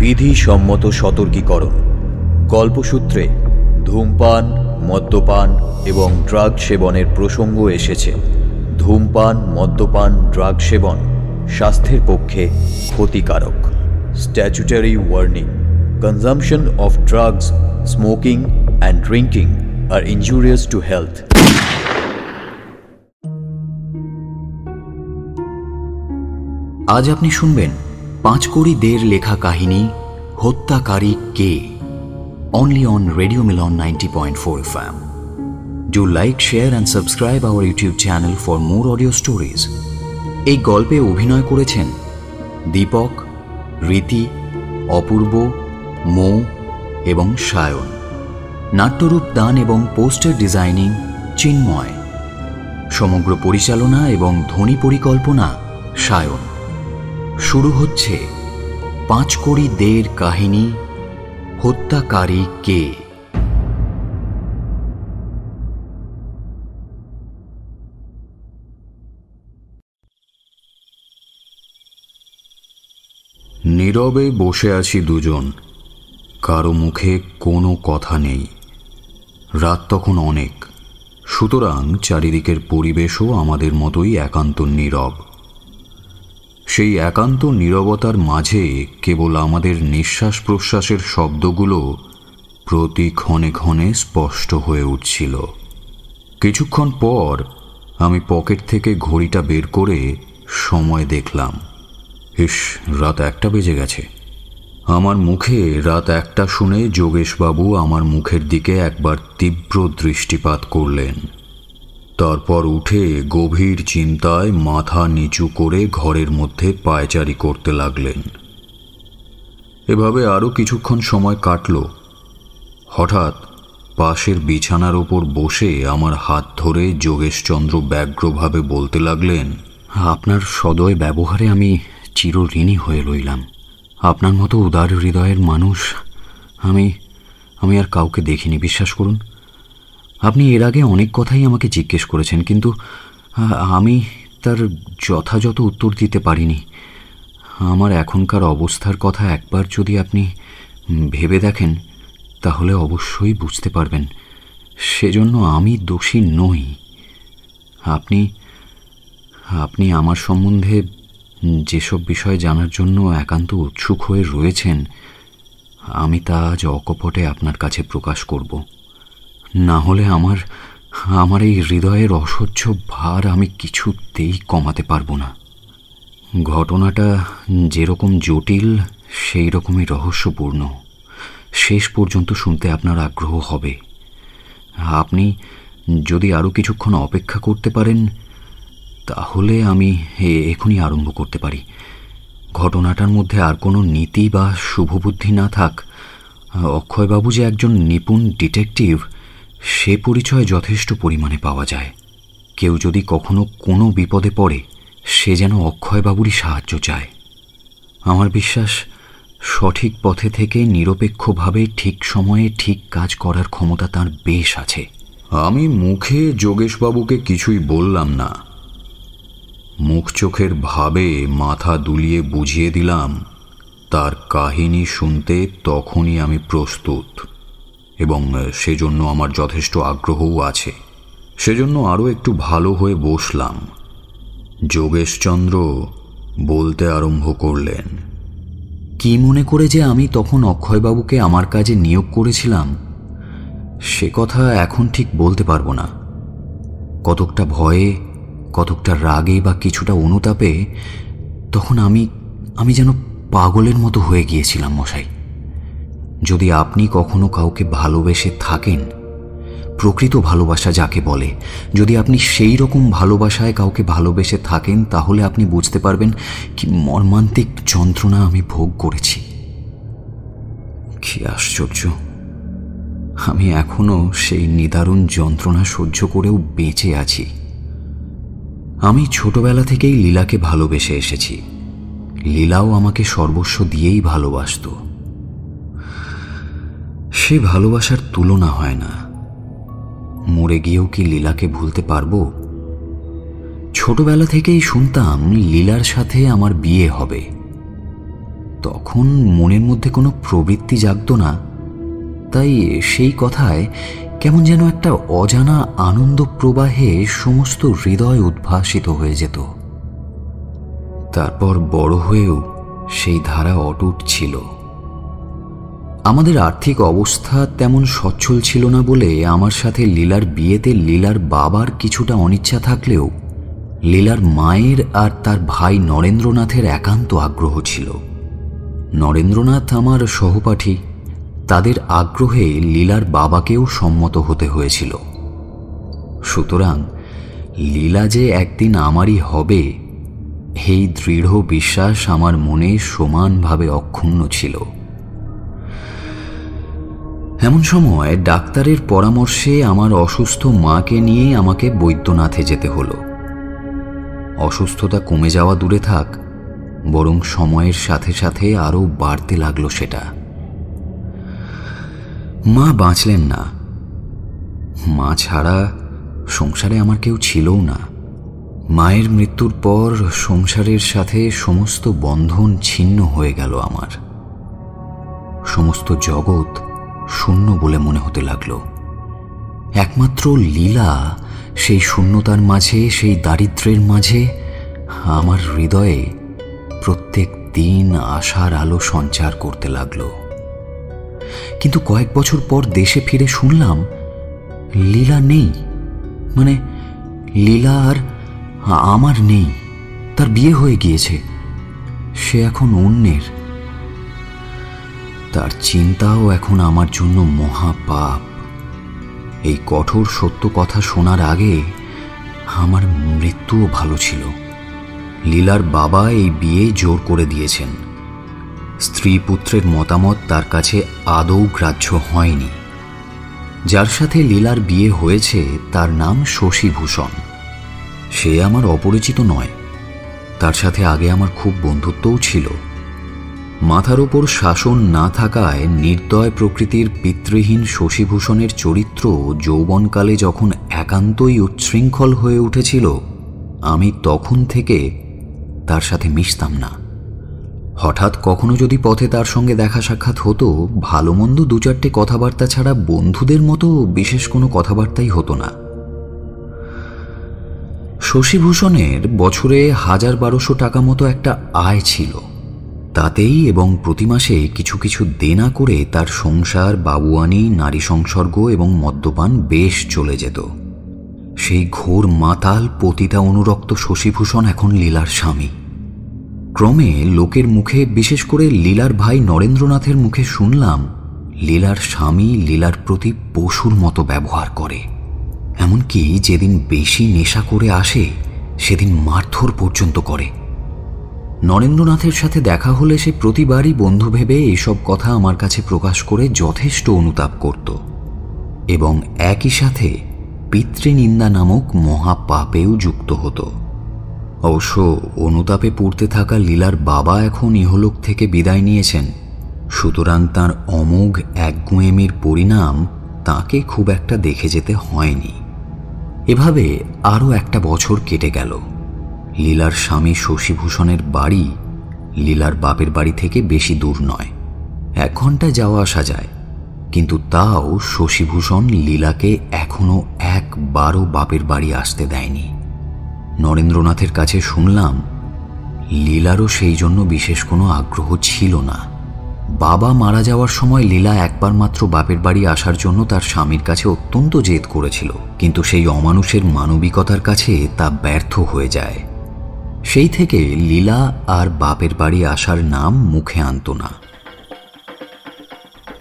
বিধিসম্মত সতর্কীকরণ। গল্পসূত্রে ধূমপান, মদ্যপান এবং ড্রাগ সেবনের প্রসঙ্গ এসেছে। ধূমপান, মদ্যপান, ড্রাগ সেবন স্বাস্থ্যের পক্ষে ক্ষতিকারক। Statutory warning: consumption of drugs, smoking and drinking are injurious to health. আজ আপনি শুনবেন পাঁচকড়ি দের লেখা কাহিনী হত্যাকারী কে, only on Radio Milan 90.4 FM. Do like, share and subscribe our YouTube channel for more audio stories. এই গল্পে অভিনয় করেছেন দীপক, রীতি, অপূর্ব, মৌ এবং সায়ন। নাট্যরূপ দান এবং পোস্টার ডিজাইনিং চিন্ময়। সমগ্র পরিচালনা এবং ধ্বনি পরিকল্পনা সায়ন। শুরু হচ্ছে পাঁচকড়ি দের কাহিনী হত্যাকারী কে। নীরবে বসে আছি দুজন, কারো মুখে কোনো কথা নেই। রাত তখন অনেক, সুতরাং চারিদিকের পরিবেশও আমাদের মতোই একান্ত নীরব। সেই একান্ত নীরবতার মাঝে কেবল আমাদের নিঃশ্বাস প্রশ্বাসের শব্দগুলো প্রতি ক্ষণে ক্ষণে স্পষ্ট হয়ে উঠছিল। কিছুক্ষণ পর আমি পকেট থেকে ঘড়িটা বের করে সময় দেখলাম। ইস, রাত 1টা বেজে গেছে। আমার মুখে রাত 1টা শুনে যোগেশবাবু আমার মুখের দিকে একবার তীব্র দৃষ্টিপাত করলেন। তারপর উঠে গভীর চিন্তায় মাথা নিচু করে ঘরের মধ্যে পায়চারি করতে লাগলেন। এভাবে আরও কিছুক্ষণ সময় কাটল। হঠাৎ পাশের বিছানার ওপর বসে আমার হাত ধরে যোগেশচন্দ্র ব্যগ্রভাবে বলতে লাগলেন, আপনার সদয় ব্যবহারে আমি চিরঋণী হয়ে রইলাম। আপনার মতো উদার হৃদয়ের মানুষ আমি আর কাউকে দেখিনি, বিশ্বাস করুন। আপনি এর আগে অনেক কথাই আমাকে জিজ্ঞেস করেছেন, কিন্তু আমি তার যথাযথ উত্তর দিতে পারিনি। আমার এখনকার অবস্থার কথা একবার যদি আপনি ভেবে দেখেন তাহলে অবশ্যই বুঝতে পারবেন সেজন্য আমি দোষী নই। আপনি আমার সম্বন্ধে যেসব বিষয় জানার জন্য একান্ত উৎসুক হয়ে রয়েছেন, আমি তা আজ অকপটে আপনার কাছে প্রকাশ করব। না হলে আমার এই হৃদয়ের অসহ্য ভার আমি কিছুতেই কমাতে পারবো না। ঘটনাটা যেরকম জটিল সেই রকমই রহস্যপূর্ণ। শেষ পর্যন্ত শুনতে আপনার আগ্রহ হবে। আপনি যদি আরও কিছুক্ষণ অপেক্ষা করতে পারেন তাহলে আমি এখনই আরম্ভ করতে পারি। ঘটনাটার মধ্যে আর কোনো নীতি বা শুভবুদ্ধি না থাক, অক্ষয়বাবু যে একজন নিপুণ ডিটেকটিভ সে পরিচয় যথেষ্ট পরিমাণে পাওয়া যায়। কেউ যদি কখনো কোনো বিপদে পড়ে সে যেন অক্ষয়বাবুরই সাহায্য চায়। আমার বিশ্বাস সঠিক পথে থেকে নিরপেক্ষভাবে ঠিক সময়ে ঠিক কাজ করার ক্ষমতা তার বেশ আছে। আমি মুখে যোগেশবাবুকে কিছুই বললাম না। মুখ চোখের ভাবে মাথা দুলিয়ে বুঝিয়ে দিলাম তার কাহিনী শুনতে তখনই আমি প্রস্তুত, এবং সেজন্য আমার যথেষ্ট আগ্রহও আছে। সেজন্য আরও একটু ভালো হয়ে বসলাম। যোগেশচন্দ্র বলতে আরম্ভ করলেন, কি মনে করে যে আমি তখন অক্ষয়বাবুকে আমার কাজে নিয়োগ করেছিলাম সে কথা এখন ঠিক বলতে পারবো না। কতকটা ভয়ে, কতকটা রাগে বা কিছুটা অনুতাপে তখন আমি যেন পাগলের মতো হয়ে গিয়েছিলাম মশাই। যদি আপনি কখনো কাউকে ভালোবেসে থাকেন, প্রকৃত ভালোবাসা যাকে বলে, যদি আপনি সেই রকম ভালোবাসায় কাউকে ভালোবেসে থাকেন তাহলে আপনি বুঝতে পারবেন কি মর্মান্তিক যন্ত্রণা আমি ভোগ করেছি। কি আশ্চর্য, আমি এখনো সেই নিদারুণ যন্ত্রণা সহ্য করেও বেঁচে আছি। আমি ছোটবেলা থেকেই লীলাকে ভালোবেসে এসেছি। লীলাও আমাকে সর্বস্ব দিয়েই ভালোবাসত। সে ভালোবাসার তুলনা হয় না। মরে গিয়েও কি লীলাকে ভুলতে পারবো? ছোটবেলা থেকেই শুনতাম লীলার সাথে আমার বিয়ে হবে। তখন মনের মধ্যে কোনো প্রবৃত্তি জাগত না, তাই সেই কথায় কেমন যেন একটা অজানা আনন্দ প্রবাহে সমস্ত হৃদয় উদ্ভাসিত হয়ে যেত। তারপর বড় হয়েও সেই ধারা অটুট ছিল। আমাদের আর্থিক অবস্থা তেমন সচ্ছল ছিল না বলে আমার সাথে লীলার বিয়েতে লীলার বাবার কিছুটা অনিচ্ছা থাকলেও লীলার মায়ের আর তার ভাই নরেন্দ্রনাথের একান্ত আগ্রহ ছিল। নরেন্দ্রনাথ আমার সহপাঠী, তাদের আগ্রহে লীলার বাবাকেও সম্মত হতে হয়েছিল। সুতরাং লীলা যে একদিন আমারই হবে, এই দৃঢ় বিশ্বাস আমার মনে সমানভাবে অক্ষুণ্ণ ছিল। এমন সময় ডাক্তারের পরামর্শে আমার অসুস্থ মাকে নিয়ে আমাকে বৈদ্যনাথে যেতে হলো। অসুস্থতা কমে যাওয়া দূরে থাক, বরং সময়ের সাথে সাথে আরও বাড়তে লাগলো সেটা। মা বাঁচলেন না। মা ছাড়া সংসারে আমার কেউ ছিলও না। মায়ের মৃত্যুর পর সংসারের সাথে সমস্ত বন্ধন ছিন্ন হয়ে গেল আমার। সমস্ত জগৎ শূন্য বলে মনে হতে লাগলো। একমাত্র লীলা সেই শূন্যতার মাঝে, সেই দারিদ্র্যের মাঝে আমার হৃদয়ে প্রত্যেক দিন আশার আলো সঞ্চার করতে লাগলো। কিন্তু কয়েক বছর পর দেশে ফিরে শুনলাম লীলা নেই, মানে লীলা আর আমার নেই। তার বিয়ে হয়ে গিয়েছে, সে এখন অন্যের। তার চিন্তাও এখন আমার জন্য মহাপাপ। এই কঠোর সত্য কথা শোনার আগে আমার মৃত্যুও ভালো ছিল। লীলার বাবা এই বিয়ে জোর করে দিয়েছেন। স্ত্রী পুত্রের মতামত তার কাছে আদৌ গ্রাহ্য হয়নি। যার সাথে লীলার বিয়ে হয়েছে তার নাম শশীভূষণ। সে আমার অপরিচিত নয়, তার সাথে আগে আমার খুব বন্ধুত্বও ছিল। মাথার ওপর শাসন না থাকায় নির্দয় প্রকৃতির পিতৃহীন শশীভূষণের চরিত্র যৌবনকালে যখন একান্তই উচ্ছৃঙ্খল হয়ে উঠেছিল, আমি তখন থেকে তার সাথে মিশতাম না। হঠাৎ কখনো যদি পথে তার সঙ্গে দেখা সাক্ষাৎ হতো, ভালো মন্দ দু চারটে কথাবার্তা ছাড়া বন্ধুদের মতো বিশেষ কোনো কথাবার্তাই হতো না। শশীভূষণের বছরে ১,০০০-১,২০০ টাকা মতো একটা আয় ছিল। তাতেই এবং প্রতি মাসে কিছু কিছু দেনা করে তার সংসার, বাবুয়ানি, নারী সংসর্গ এবং মদ্যপান বেশ চলে যেত। সেই ঘোর মাতাল পতিতা অনুরক্ত শশীভূষণ এখন লীলার স্বামী। ক্রমে লোকের মুখে, বিশেষ করে লীলার ভাই নরেন্দ্রনাথের মুখে শুনলাম লীলার স্বামী লীলার প্রতি পশুর মতো ব্যবহার করে। এমনকি যেদিন বেশি নেশা করে আসে সেদিন মারধর পর্যন্ত করে। নরেন্দ্রনাথের সাথে দেখা হলে সে প্রতিবারই বন্ধু ভেবে এসব কথা আমার কাছে প্রকাশ করে যথেষ্ট অনুতাপ করত এবং একই সাথে পিতৃনিন্দা নামক মহাপাপেও যুক্ত হতো। অবশ্য অনুতাপে পড়তে থাকা লীলার বাবা এখন ইহলোক থেকে বিদায় নিয়েছেন, সুতরাং তাঁর অমোঘ একগুঁয়েমির পরিণাম তাকে খুব একটা দেখে যেতে হয়নি। এভাবে আরও একটা বছর কেটে গেল। লীলার স্বামী শশীভূষণের বাড়ি লীলার বাপের বাড়ি থেকে বেশি দূর নয়, 1 ঘন্টা যাওয়া আসা যায়। কিন্তু তাও শশীভূষণ লীলাকে এখনো একবারও বাপের বাড়ি আসতে দেয়নি। নরেন্দ্রনাথের কাছে শুনলাম লীলারও সেই জন্য বিশেষ কোনো আগ্রহ ছিল না। বাবা মারা যাওয়ার সময় লীলা একবার মাত্র বাপের বাড়ি আসার জন্য তার স্বামীর কাছে অত্যন্ত জেদ করেছিল, কিন্তু সেই অমানুষের মানবিকতার কাছে তা ব্যর্থ হয়ে যায়। সেই থেকে লীলা আর বাপের বাড়ি আসার নাম মুখে আনত না।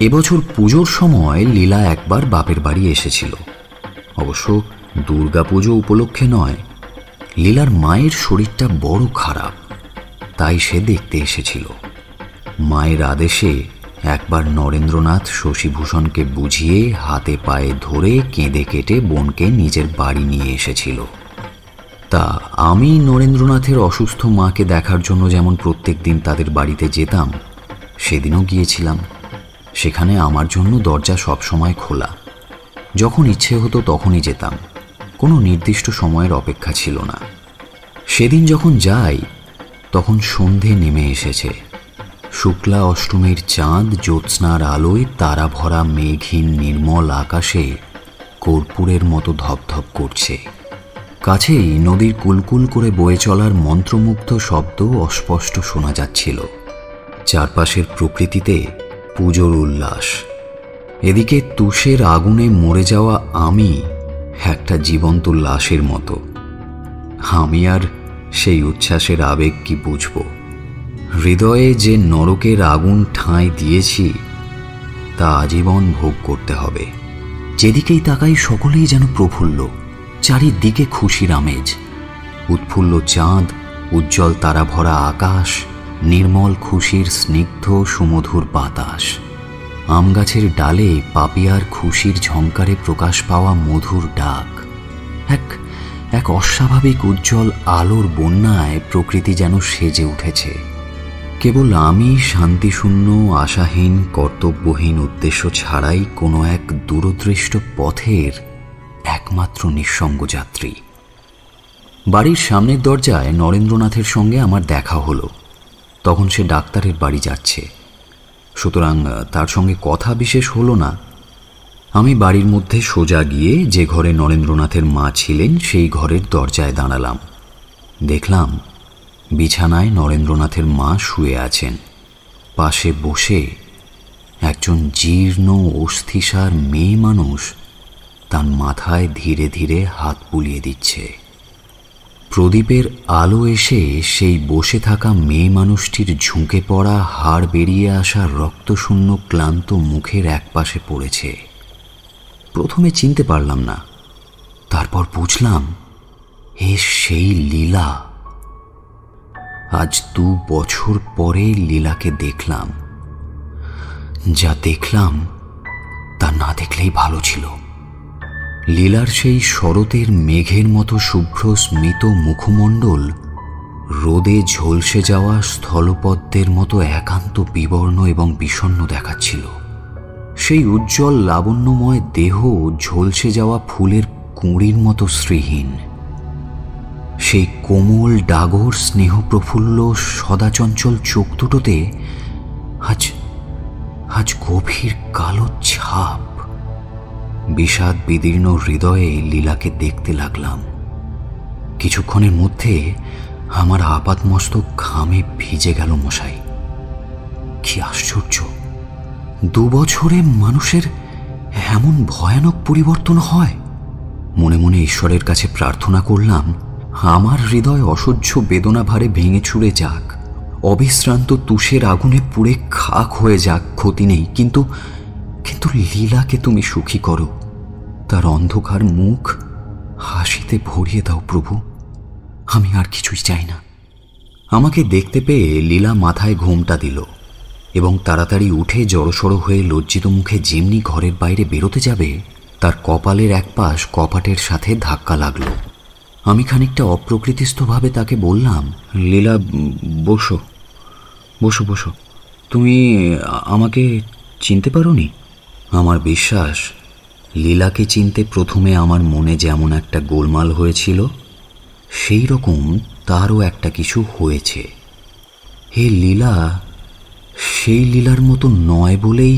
এবছর পুজোর সময় লীলা একবার বাপের বাড়ি এসেছিল, অবশ্য দুর্গাপুজো উপলক্ষে নয়। লীলার মায়ের শরীরটা বড় খারাপ, তাই সে দেখতে এসেছিল। মায়ের আদেশে একবার নরেন্দ্রনাথ শশীভূষণকে বুঝিয়ে হাতে পায়ে ধরে কেঁদে কেটে বোনকে নিজের বাড়ি নিয়ে এসেছিল। তা আমি নরেন্দ্রনাথের অসুস্থ মাকে দেখার জন্য যেমন প্রত্যেক দিন তাদের বাড়িতে যেতাম, সেদিনও গিয়েছিলাম। সেখানে আমার জন্য দরজা সবসময় খোলা, যখন ইচ্ছে হতো তখনই যেতাম, কোনো নির্দিষ্ট সময়ের অপেক্ষা ছিল না। সেদিন যখন যাই তখন সন্ধে নেমে এসেছে। শুক্লা অষ্টমীর চাঁদ জ্যোৎস্নার আলোয় তারা ভরা মেঘহীন নির্মল আকাশে কর্পূরের মতো ধপধপ করছে। কাছেই নদীর কুলকুল করে বয়ে চলার মন্ত্রমুগ্ধ শব্দ অস্পষ্ট শোনা যাচ্ছিল। চারপাশের প্রকৃতিতে পুজোর উল্লাস। এদিকে তুষের আগুনে মরে যাওয়া আমি একটা জীবন্ত লাশের মতো। আমি আর সেই উচ্ছ্বাসের আবেগ কি বুঝব? হৃদয়ে যে নরকের আগুন ঠাঁই দিয়েছি তা আজীবন ভোগ করতে হবে। যেদিকেই তাকাই সকলেই যেন প্রফুল্ল, চারিদিকে খুশির আমেজ। উৎফুল্ল চাঁদ, উজ্জ্বল তারা ভরা আকাশ, নির্মল খুশির স্নিগ্ধ সুমধুর বাতাস। আম গাছের ডালে পাপিয়ার খুশির ঝংকারে প্রকাশ পাওয়া মধুর ডাক। এক অস্বাভাবিক উজ্জ্বল আলোর বন্যায় প্রকৃতি যেন সেজে উঠেছে। কেবল আমি শান্তিশূন্য, আশাহীন, কর্তব্যহীন উদ্দেশ্য ছাড়াই কোনো এক দূরদৃষ্ট পথের একমাত্র নিঃসঙ্গ যাত্রী। বাড়ির সামনের দরজায় নরেন্দ্রনাথের সঙ্গে আমার দেখা হলো। তখন সে ডাক্তারের বাড়ি যাচ্ছে, সুতরাং তার সঙ্গে কথা বিশেষ হলো না। আমি বাড়ির মধ্যে সোজা গিয়ে যে ঘরে নরেন্দ্রনাথের মা ছিলেন সেই ঘরের দরজায় দাঁড়ালাম। দেখলাম বিছানায় নরেন্দ্রনাথের মা শুয়ে আছেন। পাশে বসে একজন জীর্ণ অস্থিসার মেয়ে মানুষ তার মাথায় ধীরে ধীরে হাত বুলিয়ে দিচ্ছে। প্রদীপের আলো এসে সেই বসে থাকা মেয়ে মানুষটির ঝুঁকে পড়া, হাড় বেরিয়ে আসা রক্তশূন্য ক্লান্ত মুখের একপাশে পড়েছে। প্রথমে চিনতে পারলাম না, তারপর বুঝলাম এ সেই লীলা। আজ 2 বছর পরে লীলাকে দেখলাম। যা দেখলাম তা না দেখলেই ভালো ছিল। লীলার সেই শরতের মেঘের মতো শুভ্র স্মিত মুখমণ্ডল রোদে ঝলসে যাওয়া স্থলপদ্মের মতো একান্ত বিবর্ণ এবং বিষণ্ণ দেখাচ্ছিল। সেই উজ্জ্বল লাবণ্যময় দেহ ঝলসে যাওয়া ফুলের কুঁড়ির মতো শ্রীহীন। সেই কোমল ডাগর স্নেহপ্রফুল্ল সদাচঞ্চল চোখ দুটোতে আজ গভীর কালো ছাপ। বিষাদ বিদীর্ণ হৃদয়ে লীলাকে দেখতে লাগলাম। কিছুক্ষণের মধ্যে আমার আপাতমস্তক ঘামে ভিজে গেল মশাই। কি আশ্চর্য! 2 বছরে মানুষের এমন ভয়ানক পরিবর্তন হয়। মনে মনে ঈশ্বরের কাছে প্রার্থনা করলাম আমার হৃদয় অসহ্য বেদনা ভারে ভেঙে চুরে যাক, অবিশ্রান্ত তুষের আগুনে পুড়ে খাক হয়ে যাক, ক্ষতি নেই, কিন্তু লীলাকে তুমি সুখী করো। তার অন্ধকার মুখ হাসিতে ভরিয়ে দাও প্রভু। আমি আর কিছুই চাই না। আমাকে দেখতে পেয়ে লীলা মাথায় ঘোমটা দিল এবং তাড়াতাড়ি উঠে জড়সড় হয়ে লজ্জিত মুখে যেমনি ঘরের বাইরে বেরোতে যাবে, তার কপালের একপাশ কপাটের সাথে ধাক্কা লাগল। আমি খানিকটা অপ্রকৃতিস্থভাবে তাকে বললাম, লীলা, বসো বসো বসো। তুমি আমাকে চিনতে পারোনি? আমার বিশ্বাস লীলাকে চিনতে প্রথমে আমার মনে যেমন একটা গোলমাল হয়েছিল, সেই রকম তারও একটা কিছু হয়েছে। হে লীলা সেই লীলার মতো নয় বলেই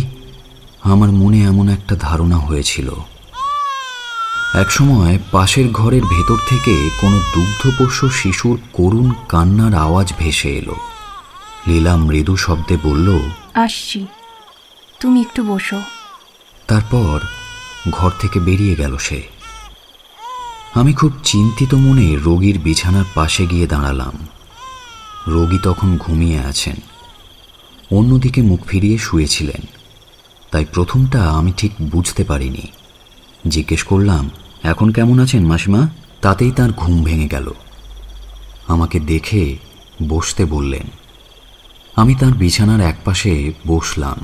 আমার মনে এমন একটা ধারণা হয়েছিল। একসময় পাশের ঘরের ভেতর থেকে কোনো দুগ্ধপোষ্য শিশুর করুণ কান্নার আওয়াজ ভেসে এলো। লীলা মৃদু শব্দে বলল, আসছি, তুমি একটু বসো। তারপর ঘর থেকে বেরিয়ে গেল সে। আমি খুব চিন্তিত মনে রোগীর বিছানার পাশে গিয়ে দাঁড়ালাম। রোগী তখন ঘুমিয়ে আছেন, অন্যদিকে মুখ ফিরিয়ে শুয়েছিলেন। তাই প্রথমটা আমি ঠিক বুঝতে পারিনি। জিজ্ঞেস করলাম, এখন কেমন আছেন মাসিমা? তাতেই তার ঘুম ভেঙে গেল। আমাকে দেখে বসতে বললেন। আমি তার বিছানার একপাশে বসলাম।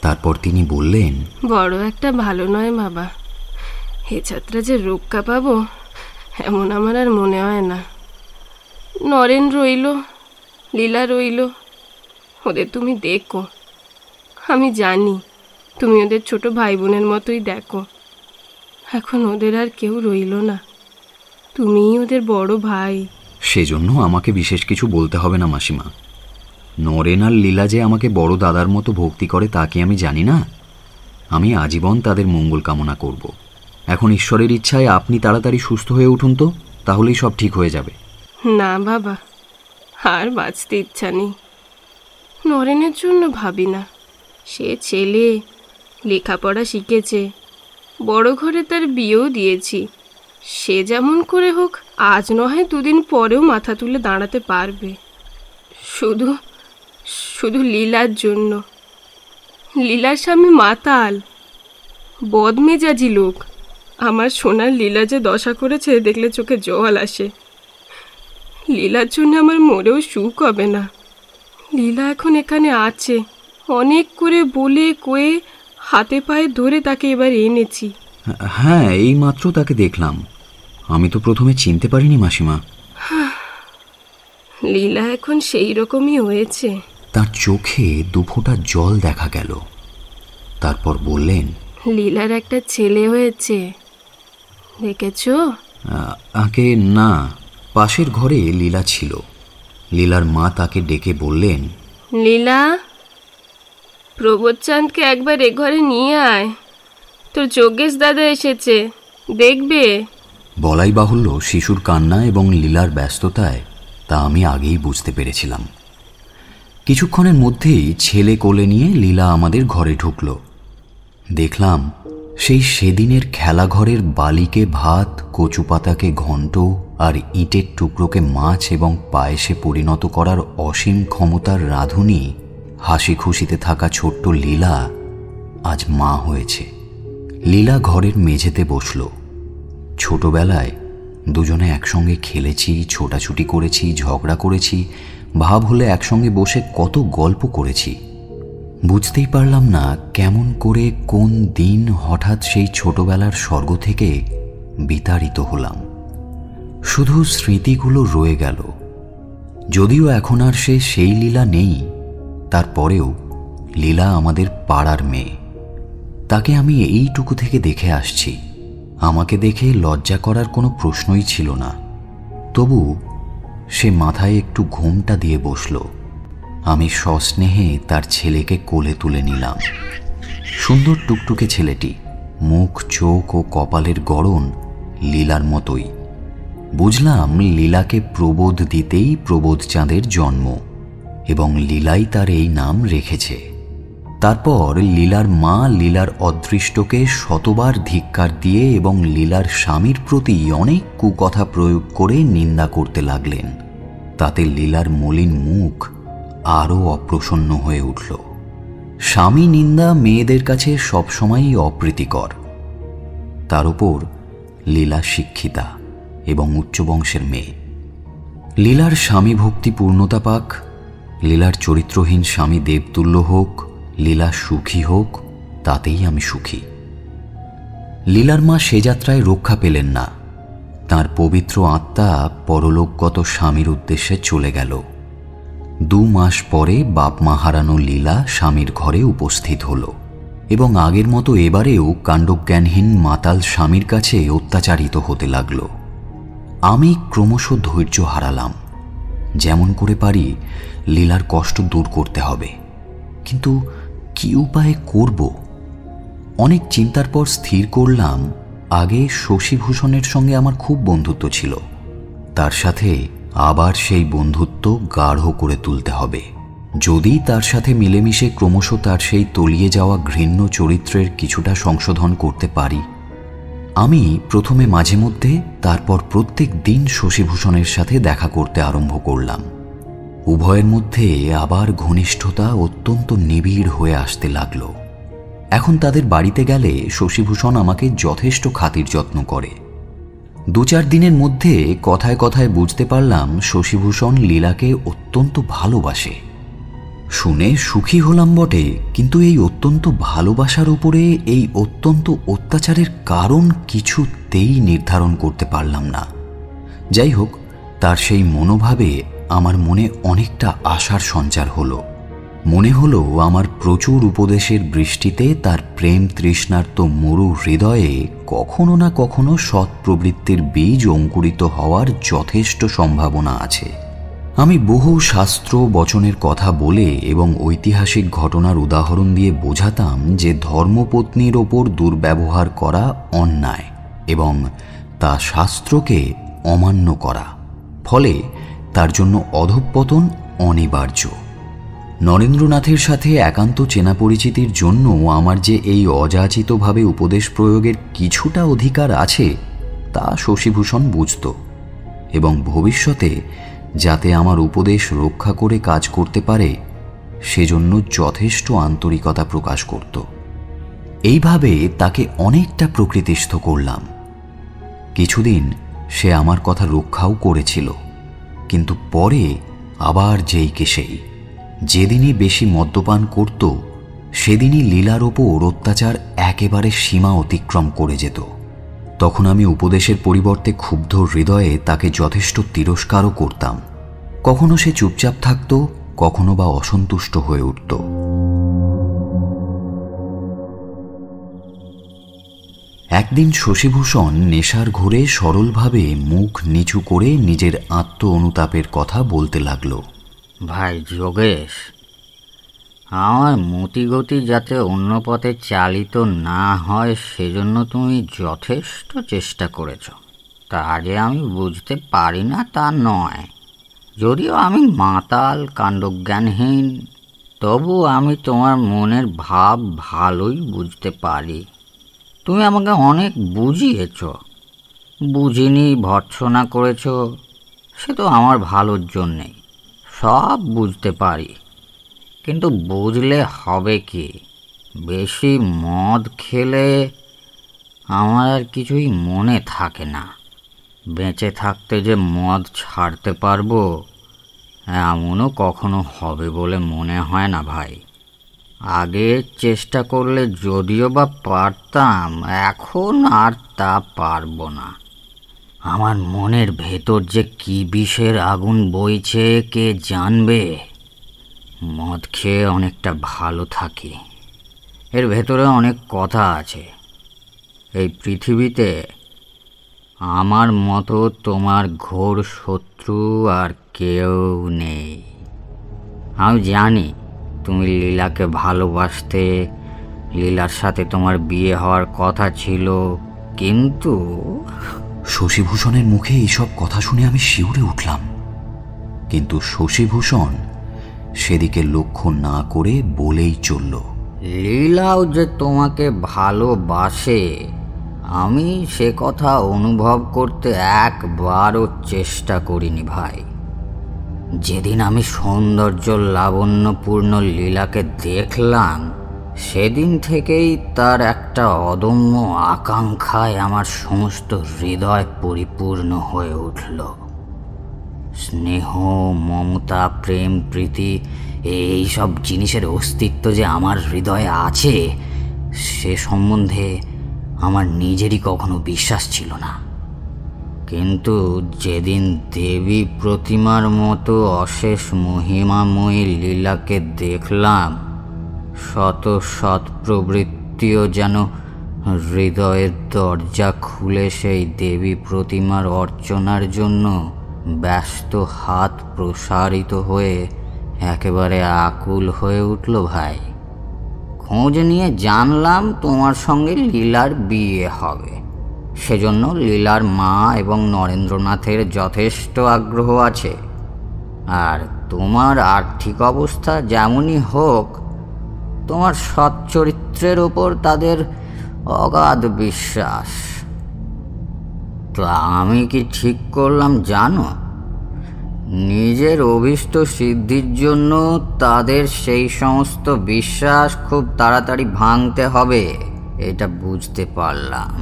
তারপর তিনি বললেন, বড় একটা ভালো নয় বাবা, হে ছাত্রা যে রক্ষা পাবো এমন আমার আর মনে হয় না। নরেন রইল, লীলা রইল, ওদের তুমি দেখো। আমি জানি তুমি ওদের ছোট ভাই বোনের মতোই দেখো। এখন ওদের আর কেউ রইল না, তুমিই ওদের বড় ভাই। সেজন্য আমাকে বিশেষ কিছু বলতে হবে না মাসিমা। নরেন আর লীলা যে আমাকে বড় দাদার মতো ভক্তি করে তা কি আমি জানি না? আমি আজীবন তাদের মঙ্গল কামনা করব। এখন ঈশ্বরের ইচ্ছায় আপনি তাড়াতাড়ি সুস্থ হয়ে উঠুন তো, তাহলেই সব ঠিক হয়ে যাবে। না বাবা, আর বাঁচতে ইচ্ছা নেই। নরেনের জন্য ভাবি না। সে ছেলে, লেখাপড়া শিখেছে, বড় ঘরে তার বিয়েও দিয়েছি। সে যেমন করে হোক আজ নয় দুদিন পরেও মাথা তুলে দাঁড়াতে পারবে। শুধু শুধু লীলার জন্য। লীলার স্বামী মাতাল, বদমেজাজি লোক। আমার সোনার লীলা যে দশা করেছে দেখলে চোখে জল আসে। লীলার জন্য আমার মরেও সুখ হবে না। লীলা এখন এখানে আছে, অনেক করে বলে কয়ে হাতে পায়ে ধরে তাকে এবার এনেছি। হ্যাঁ, এই মাত্র তাকে দেখলাম। আমি তো প্রথমে চিনতে পারিনি মাসিমা। লীলা এখন সেই রকমই হয়েছে। তার চোখে দুফোঁটা জল দেখা গেল। তারপর বললেন, লীলার একটা ছেলে হয়েছে, দেখেছো? আগে না, পাশের ঘরে লীলা ছিল। লীলার মা তাকে ডেকে বললেন, লীলা, প্রবোধচাঁদকে একবার এ ঘরে নিয়ে আয়, তোর যোগেশ দাদা এসেছে, দেখবে। বলাই বাহুল্য শিশুর কান্না এবং লীলার ব্যস্ততায় তা আমি আগেই বুঝতে পেরেছিলাম। কিছুক্ষণের মধ্যেই ছেলে কোলে নিয়ে লীলা আমাদের ঘরে ঢুকল। দেখলাম সেই সেদিনের খেলাঘরের বালিকে ভাত, কচু পাতাকে ঘণ্ট আর ইটের টুকরোকে মাছ এবং পায়েসে পরিণত করার অসীম ক্ষমতার রাঁধুনি হাসি খুশিতে থাকা ছোট্ট লীলা আজ মা হয়েছে। লীলা ঘরের মেঝেতে বসল। ছোটবেলায় দুজনে একসঙ্গে খেলেছি, ছোটাছুটি করেছি, ঝগড়া করেছি, ভাব হলে একসঙ্গে বসে কত গল্প করেছি। বুঝতেই পারলাম না কেমন করে কোন দিন হঠাৎ সেই ছোটবেলার স্বর্গ থেকে বিতাড়িত হলাম। শুধু স্মৃতিগুলো রয়ে গেল। যদিও এখন আর সেই লীলা নেই, তারপরেও লীলা আমাদের পাড়ার মেয়ে। তাকে আমি এইটুকু থেকে দেখে আসছি। আমাকে দেখে লজ্জা করার কোনো প্রশ্নই ছিল না। তবু সে মাথায় একটু ঘোমটা দিয়ে বসল। আমি সস্নেহে তার ছেলেকে কোলে তুলে নিলাম। সুন্দর টুকটুকে ছেলেটি, মুখ, চোখ ও কপালের গড়ন লীলার মতোই। বুঝলাম লীলাকে প্রবোধ দিতেই প্রবোধচাঁদের জন্ম এবং লীলাই তার এই নাম রেখেছে। তারপর লীলার মা লীলার অদৃষ্টকে শতবার ধিক্কার দিয়ে এবং লীলার স্বামীর প্রতি অনেক কুকথা প্রয়োগ করে নিন্দা করতে লাগলেন। তাতে লীলার মলিন মুখ আরও অপ্রসন্ন হয়ে উঠল। স্বামী নিন্দা মেয়েদের কাছে সবসময়ই অপ্রীতিকর। তার উপর লীলা শিক্ষিতা এবং উচ্চ বংশের মেয়ে। লীলার স্বামী ভক্তি পূর্ণতা পাক, লীলার চরিত্রহীন স্বামী দেবতুল্য হোক, লীলা সুখী হোক, তাতেই আমি সুখী। লীলার মা সে যাত্রায় রক্ষা পেলেন না। তাঁর পবিত্র আত্মা পরলোকগত স্বামীর উদ্দেশ্যে চলে গেল। 2 মাস পরে বাপ মা হারানো লীলা স্বামীর ঘরে উপস্থিত হল এবং আগের মতো এবারেও কাণ্ডজ্ঞানহীন মাতাল স্বামীর কাছে অত্যাচারিত হতে লাগল। আমি ক্রমশ ধৈর্য হারালাম। যেমন করে পারি লীলার কষ্ট দূর করতে হবে, কিন্তু কি উপায়ে করব? অনেক চিন্তার পর স্থির করলাম, আগে শশীভূষণের সঙ্গে আমার খুব বন্ধুত্ব ছিল, তার সাথে আবার সেই বন্ধুত্ব গাঢ় করে তুলতে হবে। যদি তার সাথে মিলেমিশে ক্রমশ তার সেই তলিয়ে যাওয়া ঘৃণ্য চরিত্রের কিছুটা সংশোধন করতে পারি। আমি প্রথমে মাঝে মধ্যে, তারপর প্রত্যেক দিন শশীভূষণের সাথে দেখা করতে আরম্ভ করলাম। উভয়ের মধ্যে আবার ঘনিষ্ঠতা অত্যন্ত নিবিড় হয়ে আসতে লাগল। এখন তাদের বাড়িতে গেলে শশীভূষণ আমাকে যথেষ্ট খাতির যত্ন করে। 2-4 দিনের মধ্যে কথায় কথায় বুঝতে পারলাম শশীভূষণ লীলাকে অত্যন্ত ভালোবাসে। শুনে সুখী হলাম বটে, কিন্তু এই অত্যন্ত ভালোবাসার উপরে এই অত্যন্ত অত্যাচারের কারণ কিছুতেই নির্ধারণ করতে পারলাম না। যাই হোক, তার সেই মনোভাবে আমার মনে অনেকটা আশার সঞ্চার হলো। মনে হলো আমার প্রচুর উপদেশের বৃষ্টিতে তার প্রেম তৃষ্ণার্ত মরু হৃদয়ে কখনো না কখনো সৎ প্রবৃত্তির বীজ অঙ্কুরিত হওয়ার যথেষ্ট সম্ভাবনা আছে। আমি বহু শাস্ত্র বচনের কথা বলে এবং ঐতিহাসিক ঘটনার উদাহরণ দিয়ে বোঝাতাম যে ধর্মপত্নীর ওপর দুর্ব্যবহার করা অন্যায় এবং তা শাস্ত্রকে অমান্য করা, ফলে তার জন্য অধঃপতন অনিবার্য। নরেন্দ্রনাথের সাথে একান্ত চেনা পরিচিতির জন্য আমার যে এই অযাচিতভাবে উপদেশ প্রয়োগের কিছুটা অধিকার আছে তা শশীভূষণ বুঝত এবং ভবিষ্যতে যাতে আমার উপদেশ রক্ষা করে কাজ করতে পারে সেজন্য যথেষ্ট আন্তরিকতা প্রকাশ করত। এইভাবে তাকে অনেকটা প্রকৃতিস্থ করলাম। কিছুদিন সে আমার কথা রক্ষাও করেছিল, কিন্তু পরে আবার যেইকে সেই। যেদিনই বেশি মদ্যপান করত সেদিনই লীলার ওপর অত্যাচার একেবারে সীমা অতিক্রম করে যেত। তখন আমি উপদেশের পরিবর্তে ক্ষুব্ধ হৃদয়ে তাকে যথেষ্ট তিরস্কারও করতাম। কখনো সে চুপচাপ থাকত, কখনো বা অসন্তুষ্ট হয়ে উঠত। একদিন শশীভূষণ নেশার ঘোরে সরলভাবে মুখ নিচু করে নিজের আত্ম অনুতাপের কথা বলতে লাগল। ভাই যোগেশ, আমার মতিগতি যাতে অন্য পথে চালিত না হয় সেজন্য তুমি যথেষ্ট চেষ্টা করেছ, তা যে আমি বুঝতে পারি না তা নয়। যদিও আমি মাতাল কাণ্ডজ্ঞানহীন, তবু আমি তোমার মনের ভাব ভালোই বুঝতে পারি। তুমি আমাকে অনেক বুঝিয়েছ, বুঝিনি ভর্ৎসনা করেছ, সে তো আমার ভালোর জন্যেই। সব বুঝতে পারি, কিন্তু বুঝলে হবে কি? বেশি মদ খেলে আমার আর কিছুই মনে থাকে না। বেঁচে থাকতে যে মদ ছাড়তে পারবো এমনও কখনো হবে বলে মনে হয় না ভাই। আগে চেষ্টা করলে যদিও বা পারতাম, এখন আর তা পারবো না। আমার মনের ভেতর যে কি বিষের আগুন বইছে কে জানবে। মদ খেয়ে অনেকটা ভালো থাকি, এর ভেতরে অনেক কথা আছে। এই পৃথিবীতে আমার মতো তোমার ঘোর শত্রু আর কেউ নেই। আমি জানি তুমি লীলাকে ভালোবাসতে, লীলার সাথে তোমার বিয়ে হওয়ার কথা ছিল, কিন্তু শশীভূষণের মুখে এইসব কথা শুনে আমি শিউরে উঠলাম, কিন্তু শশীভূষণ সেদিকে লক্ষ্য না করে বলেই চলল, লীলাও যে তোমাকে ভালোবাসে আমি সে কথা অনুভব করতে একবারও চেষ্টা করিনি ভাই। যেদিন আমি সৌন্দর্য লাবণ্যপূর্ণ লীলাকে দেখলাম সেদিন থেকেই তার একটা অদম্য আকাঙ্ক্ষায় আমার সমস্ত হৃদয় পরিপূর্ণ হয়ে উঠল। স্নেহ, মমতা, প্রেম, প্রীতি এই সব জিনিসের অস্তিত্ব যে আমার হৃদয়ে আছে সে সম্বন্ধে আমার নিজেরই কখনো বিশ্বাস ছিল না। কিন্তু যেদিন দেবী প্রতিমার মতো অশেষ মহিমাময়ী লীলাকে দেখলাম, শত শত প্রবৃত্তিও যেন হৃদয়ের দরজা খুলে সেই দেবী প্রতিমার অর্চনার জন্য ব্যস্ত হাত প্রসারিত হয়ে একেবারে আকুল হয়ে উঠল ভাই। খোঁজ নিয়ে জানলাম তোমার সঙ্গে লীলার বিয়ে হবে। সেজন্য লীলার মা এবং নরেন্দ্রনাথের যথেষ্ট আগ্রহ আছে। আর তোমার আর্থিক অবস্থা যেমনই হোক, তোমার সচ্চরিত্রের ওপর তাদের অগাধ বিশ্বাস। তো আমি কি ঠিক করলাম জানো? নিজের অভীষ্ট সিদ্ধির জন্য তাদের সেই সমস্ত বিশ্বাস খুব তাড়াতাড়ি ভাঙতে হবে, এটা বুঝতে পারলাম।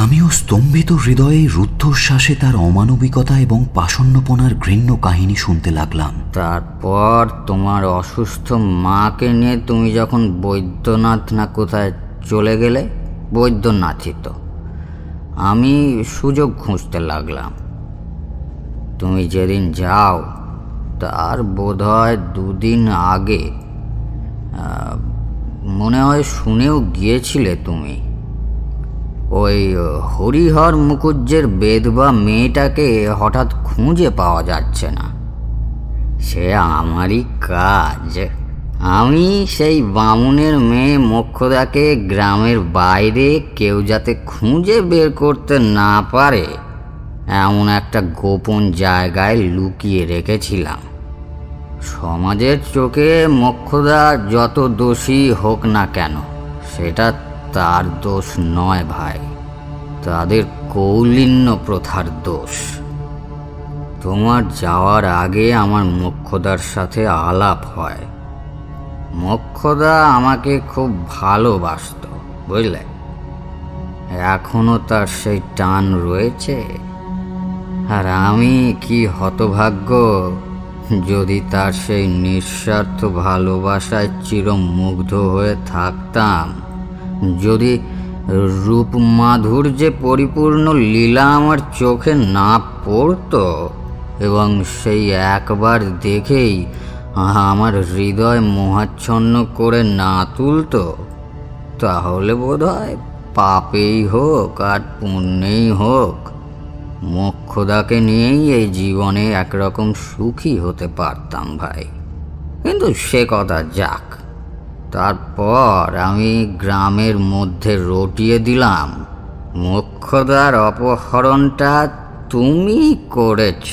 আমিও স্তম্ভিত হৃদয়ে রুদ্ধশ্বাসে তার অমানবিকতা এবং পাষণ্যপনার ঘৃণ্য কাহিনী শুনতে লাগলাম। তারপর তোমার অসুস্থ মাকে নিয়ে তুমি যখন বৈদ্যনাথ না কোথায় চলে গেলে, বৈদ্যনাথই তো, আমি সুযোগ খুঁজতে লাগলাম। তুমি যেদিন যাও তার বোধহয় 2 দিন আগে, মনে হয় শুনেও গিয়েছিলে তুমি, ওই হরিহর মুখুজ্জের বেধবা মেয়েটাকে হঠাৎ খুঁজে পাওয়া যাচ্ছে না। সে আমারই কাজ। আমি সেই বামুনের মেয়ে মোক্ষদাকে গ্রামের বাইরে কেউ যাতে খুঁজে বের করতে না পারে এমন একটা গোপন জায়গায় লুকিয়ে রেখেছিলাম। সমাজের চোখে মোক্ষদা যত দোষী হোক না কেন, সেটা তার দোষ নয় ভাই, তাদের কৌলিন্য প্রথার দোষ। তোমার যাওয়ার আগে আমার মোক্ষদার সাথে আলাপ হয়। মোক্ষদা আমাকে খুব ভালোবাসত, বুঝলে? এখনো তার সেই টান রয়েছে। আর আমি কি হতভাগ্য যদি তার সেই নিঃস্বার্থ ভালোবাসায় চিরমুগ্ধ হয়ে থাকতাম, যদি রূপ মাধুর্যে পরিপূর্ণ লীলা আমার চোখে না পড়তো এবং সেই একবার দেখেই আমার হৃদয় মোহাচ্ছন্ন করে না তুলতো, তাহলে বোধহয় পাপেই হোক আর পুণ্যেই হোক মোক্ষদাকে নিয়েই এই জীবনে একরকম সুখী হতে পারতাম ভাই। কিন্তু সে কথা যাক। তারপর আমি গ্রামের মধ্যে রটিয়ে দিলাম মোক্ষদার অপহরণটা তুমি করেছ।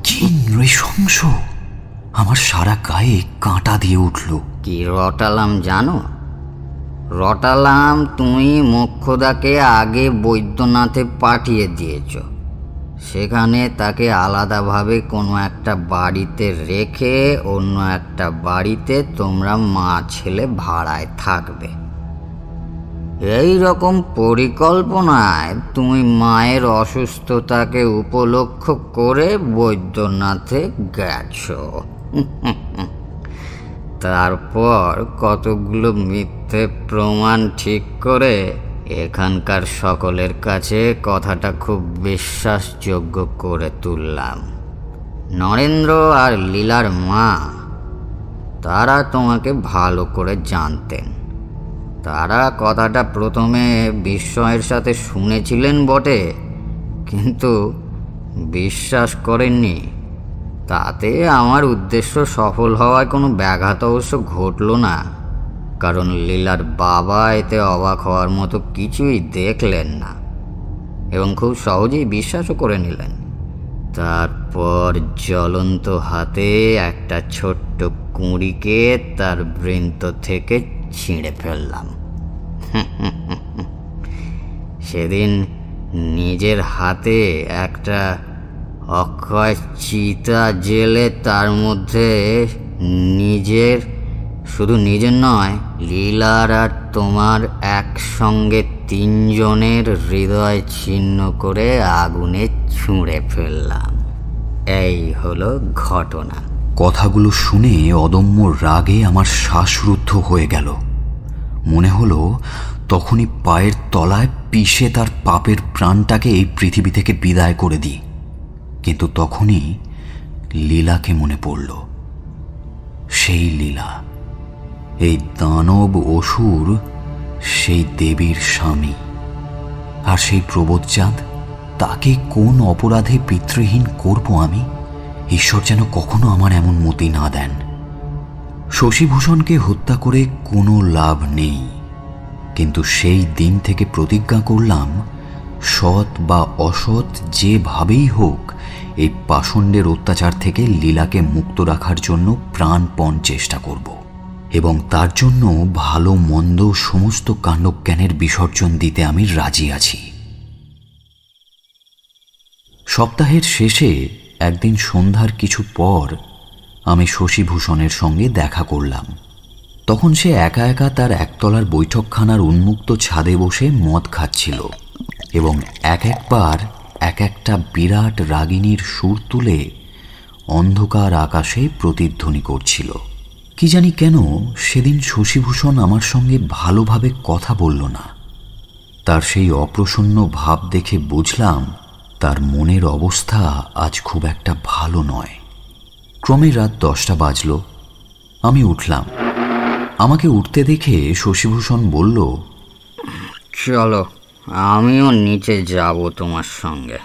কি নৃশংস! আমার সারা গায়ে কাঁটা দিয়ে উঠল। কি রটালাম জানো? রটালাম তুমি মোক্ষদাকে আগে বৈদ্যনাথে পাঠিয়ে দিয়েছ। সেখানে তাকে আলাদাভাবে কোনো একটা বাড়িতে রেখে অন্য একটা বাড়িতে তোমরা মা ছেলে ভাড়ায় থাকবে। এই রকম পরিকল্পনায় তুমি মায়ের অসুস্থতাকে উপলক্ষ করে বৈদ্যনাথে গেছ। তারপর কতগুলো মিথ্যে প্রমাণ ঠিক করে এখানকার সকলের কাছে কথাটা খুব বিশ্বাসযোগ্য করে তুললাম। নরেন্দ্র আর লীলার মা, তারা তোমাকে ভালো করে জানতেন। তারা কথাটা প্রথমে বিস্ময়ের সাথে শুনেছিলেন বটে, কিন্তু বিশ্বাস করেননি। তাতে আমার উদ্দেশ্য সফল হওয়ায় কোনো ব্যাঘাত অবশ্য ঘটল না, কারণ লীলার বাবা এতে অবাক হওয়ার মতো কিছুই দেখলেন না এবং খুব সহজেই বিশ্বাসও করে নিলেন। তারপর জ্বলন্ত হাতে একটা ছোট্ট কুঁড়িকে তার বৃন্ত থেকে ছিঁড়ে ফেললাম। সেদিন নিজের হাতে একটা অক্ষয় চিতা জেলে তার মধ্যে শুধু নিজের নয়, লীলার আর তোমার একসঙ্গে 3 জনের হৃদয় ছিন্ন করে আগুনে ছুঁড়ে ফেললাম। এই হলো ঘটনা। কথাগুলো শুনে অদম্য রাগে আমার শ্বাসরুদ্ধ হয়ে গেল। মনে হলো তখনই পায়ের তলায় পিষে তার পাপের প্রাণটাকে এই পৃথিবী থেকে বিদায় করে দিই। কিন্তু তখনই লীলাকে মনে পড়ল। সেই লীলা, এই দানব অসুর, সেই দেবীর স্বামী। আর সেই প্রবোধচাঁদ, তাকে কোন অপরাধে পিতৃহীন করব আমি? ঈশ্বর যেন কখনো আমার এমন মতি না দেন। শশীভূষণকে হত্যা করে কোনো লাভ নেই, কিন্তু সেই দিন থেকে প্রতিজ্ঞা করলাম, সৎ বা অসৎ যেভাবেই হোক এই পাষণ্ডের অত্যাচার থেকে লীলাকে মুক্ত রাখার জন্য প্রাণপণ চেষ্টা করব এবং তার জন্য ভালো মন্দ সমস্ত কাণ্ডজ্ঞানের বিসর্জন দিতে আমি রাজি আছি। সপ্তাহের শেষে একদিন সন্ধ্যার কিছু পর আমি শশীভূষণের সঙ্গে দেখা করলাম। তখন সে একা একা তার একতলার বৈঠকখানার উন্মুক্ত ছাদে বসে মদ খাচ্ছিল এবং একবার এক একটা বিরাট রাগিনীর সুর তুলে অন্ধকার আকাশে প্রতিধ্বনি করছিল। কি জানি কেন সেদিন শশীভূষণ আমার সঙ্গে ভালোভাবে কথা বলল না। তার সেই অপ্রসন্ন ভাব দেখে বুঝলাম তার মনের অবস্থা আজ খুব একটা ভালো নয়। ক্রমে রাত 10টা বাজল। আমি উঠলাম। আমাকে উঠতে দেখে শশীভূষণ বলল, চলো, আমিও নিচে যাব তোমার সঙ্গে।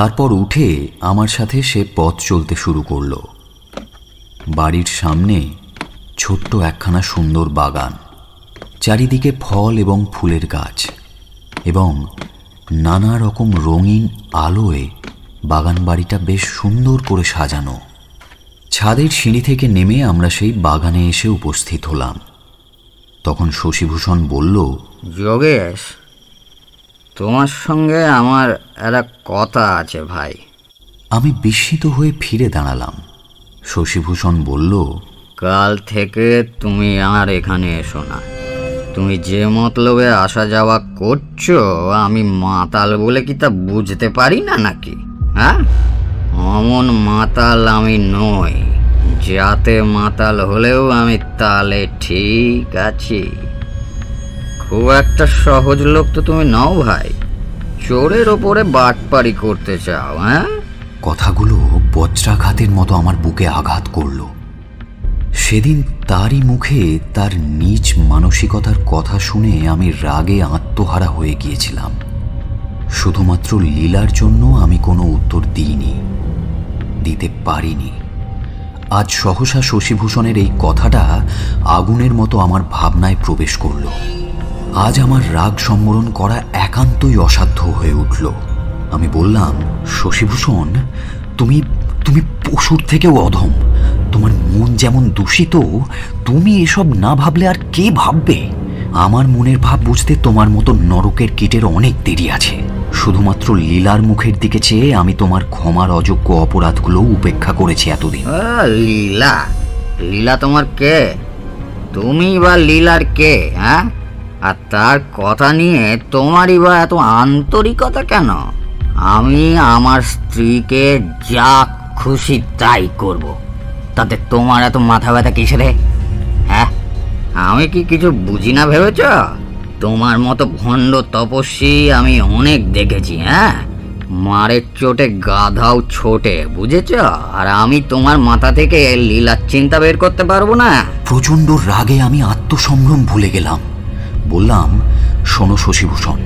তারপর উঠে আমার সাথে সে পথ চলতে শুরু করল। বাড়ির সামনে ছোট্ট একখানা সুন্দর বাগান, চারিদিকে ফল এবং ফুলের গাছ, এবং নানা রকম রঙিন আলোয় বাগান বাড়িটা বেশ সুন্দর করে সাজানো। ছাদের সিঁড়ি থেকে নেমে আমরা সেই বাগানে এসে উপস্থিত হলাম। তখন শশীভূষণ বলল, যোগেশ, তোমার সঙ্গে আমার একটা কথা আছে ভাই। আমি বিস্মিত হয়ে ফিরে দাঁড়ালাম। শশীভূষণ বলল, কাল থেকে তুমি আর এখানে এসো না। তুমি যে মতলবে আসা যাওয়া করছো, আমি মাতাল বলে কি তা বুঝতে পারি না নাকি? হ্যাঁ, অমন মাতাল আমি নই। যাতে মাতাল হলেও আমি তালে ঠিক আছি। খুব একটা সহজ লোক তো তুমি নও ভাই। চোরের ওপরে বাটপারি করতে চাও? হ্যাঁ, কথাগুলো বজ্রাঘাতের মতো আমার বুকে আঘাত করল। সেদিন তারই মুখে তার নীচ মানসিকতার কথা শুনে আমি রাগে আত্মহারা হয়ে গিয়েছিলাম। শুধুমাত্র লীলার জন্য আমি কোনো উত্তর দিতে পারিনি। আজ সহসা শশীভূষণের এই কথাটা আগুনের মতো আমার ভাবনায় প্রবেশ করল। আজ আমার রাগ সম্বরণ করা একান্তই অসাধ্য হয়ে উঠল। আমি বললাম, শশীভূষণ, তুমি তুমি পশুর থেকেও অধম। তোমার মন যেমন দূষিত, তুমি এসব না ভাবলে আর কে ভাববে? আমার মনের ভাব বুঝতে তোমার মতো নরকের কীটের অনেক দেরি আছে। শুধুমাত্র লীলার মুখের দিকে চেয়ে আমি তোমার ক্ষমার অযোগ্য অপরাধগুলো উপেক্ষা করেছি এতদিন। লীলা? লীলা তোমার কে? তুমি বা লীলার কে? হ্যাঁ, আর তার কথা নিয়ে তোমারই বা এত আন্তরিকতা কেন? আমি আমার স্ত্রীকে যা খুশি তাই করব, তাতে তোমার এত মাথা ব্যথা কিসেরে? হ্যাঁ, আমি কি কিছু বুঝি না ভেবেছ? তোমার মতো ভণ্ড তপস্বী আমি অনেক দেখেছি। হ্যাঁ, মারের চোটে গাধাও ছোটে, বুঝেছ? আর আমি তোমার মাথা থেকে লীলার চিন্তা বের করতে পারবো না। প্রচণ্ড রাগে আমি আত্মসম্ভ্রম ভুলে গেলাম। বললাম, শোনো শশীভূষণ,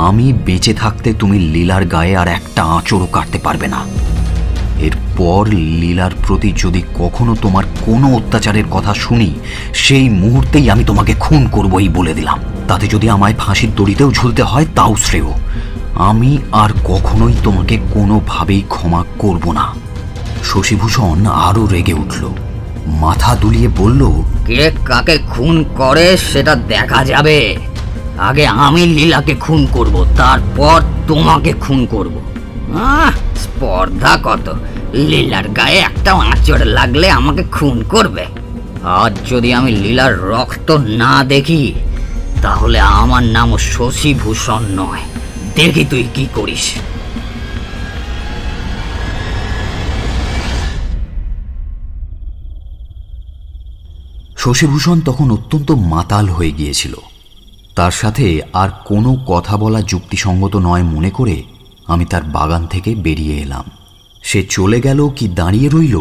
আমি বেঁচে থাকতে তুমি লীলার গায়ে আর একটা আঁচড়ও কাটতে পারবে না। এরপর লীলার প্রতি যদি কখনো তোমার কোনো অত্যাচারের কথা শুনি, সেই মুহূর্তেই আমি তোমাকে খুন করবই বলে দিলাম। তাতে যদি আমায় ফাঁসির দড়িতেও ঝুলতে হয় তাও শ্রেয়। আমি আর কখনোই তোমাকে কোনোভাবেই ক্ষমা করব না। শশীভূষণ আরও রেগে উঠল, মাথা দুলিয়ে বলল, কে কাকে খুন করে সেটা দেখা যাবে। আগে আমি লীলাকে খুন করব, তারপর তোমাকে খুন করব। স্পর্ধা কত! লীলার গায়ে একটা আঁচড় লাগলে আমাকে খুন করবে। আজ যদি আমি লীলার রক্ত না দেখি, তাহলে আমার নাম শশীভূষণ নয়। দেখি তুই কি করিস। শশীভূষণ তখন অত্যন্ত মাতাল হয়ে গিয়েছিল। তার সাথে আর কোনো কথা বলা যুক্তিসঙ্গত নয় মনে করে আমি তার বাগান থেকে বেরিয়ে এলাম। সে চলে গেল কি দাঁড়িয়ে রইল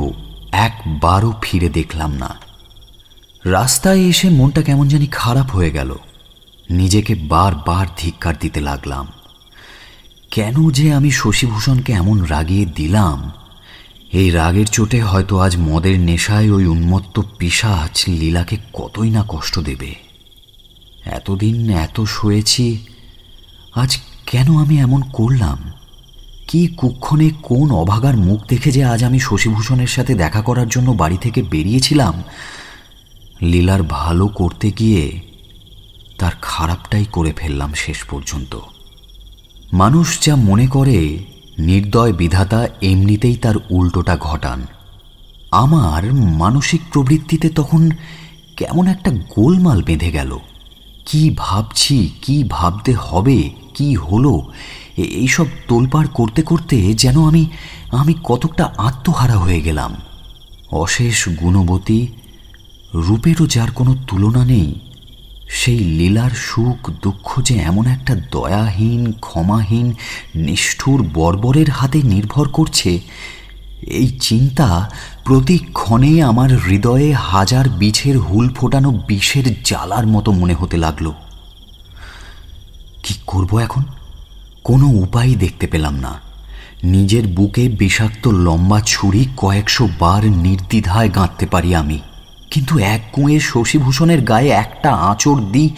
একবারও ফিরে দেখলাম না। রাস্তায় এসে মনটা কেমন জানি খারাপ হয়ে গেল। নিজেকে বারবার ধিক্কার দিতে লাগলাম। কেন যে আমি শশীভূষণকে এমন রাগিয়ে দিলাম? এই রাগের চোটে হয়তো আজ মদের নেশায় ওই উন্মত্ত পিশাচ লীলাকে কতই না কষ্ট দেবে। এতদিন এত সয়েছি, আজ কেন আমি এমন করলাম? কি কুক্ষণে কোন অভাগার মুখ দেখে যে আজ আমি শশীভূষণের সাথে দেখা করার জন্য বাড়ি থেকে বেরিয়েছিলাম। লীলার ভালো করতে গিয়ে তার খারাপটাই করে ফেললাম শেষ পর্যন্ত। মানুষ যা মনে করে নির্দয় বিধাতা এমনিতেই তার উল্টোটা ঘটান। আমার মানসিক প্রবৃত্তিতে তখন কেমন একটা গোলমাল বেঁধে গেল। কি ভাবছি, কি ভাবতে হবে, কি হলো, এইসব তোলপাড় করতে করতে যেন আমি কতকটা আত্মহারা হয়ে গেলাম। অশেষ গুণবতী, রূপেরও যার কোনো তুলনা নেই, সেই লীলার সুখ দুঃখ যে এমন একটা দয়াহীন, ক্ষমাহীন, নিষ্ঠুর বর্বরের হাতে নির্ভর করছে, এই চিন্তা প্রতিক্ষণে আমার হৃদয়ে হাজার বিছের হুল ফোটানো বিষের জ্বালার মতো মনে হতে লাগলো। কি করব এখন? কোনো উপায় দেখতে পেলাম না। নিজের বুকে বিষাক্ত লম্বা ছুরি কয়েকশো বার নির্দ্বিধায় গাঁথতে পারি আমি, কিন্তু এক কুঁয়ে শশীভূষণের গায়ে একটা আঁচড় দিই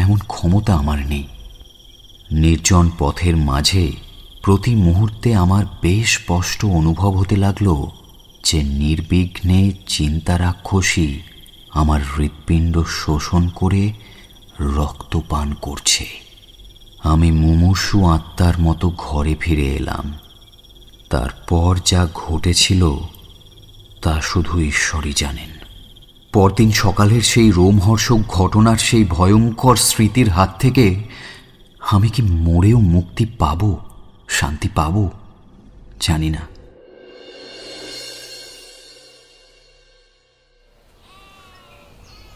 এমন ক্ষমতা আমার নেই। নির্জন পথের মাঝে প্রতি মুহূর্তে আমার বেশ স্পষ্ট অনুভব হতে লাগলো যে নির্বিঘ্নে চিন্তা রাক্ষসী আমার হৃৎপিণ্ড শোষণ করে রক্তপান করছে। আমি মুমূর্ষু আত্মার মতো ঘরে ফিরে এলাম। তারপর যা ঘটেছিল তা শুধু ঈশ্বরই জানেন। পরদিন সকালের সেই রোমহর্ষক ঘটনার সেই ভয়ঙ্কর স্মৃতির হাত থেকে আমি কি মরেও মুক্তি পাব, শান্তি পাব, জানি না।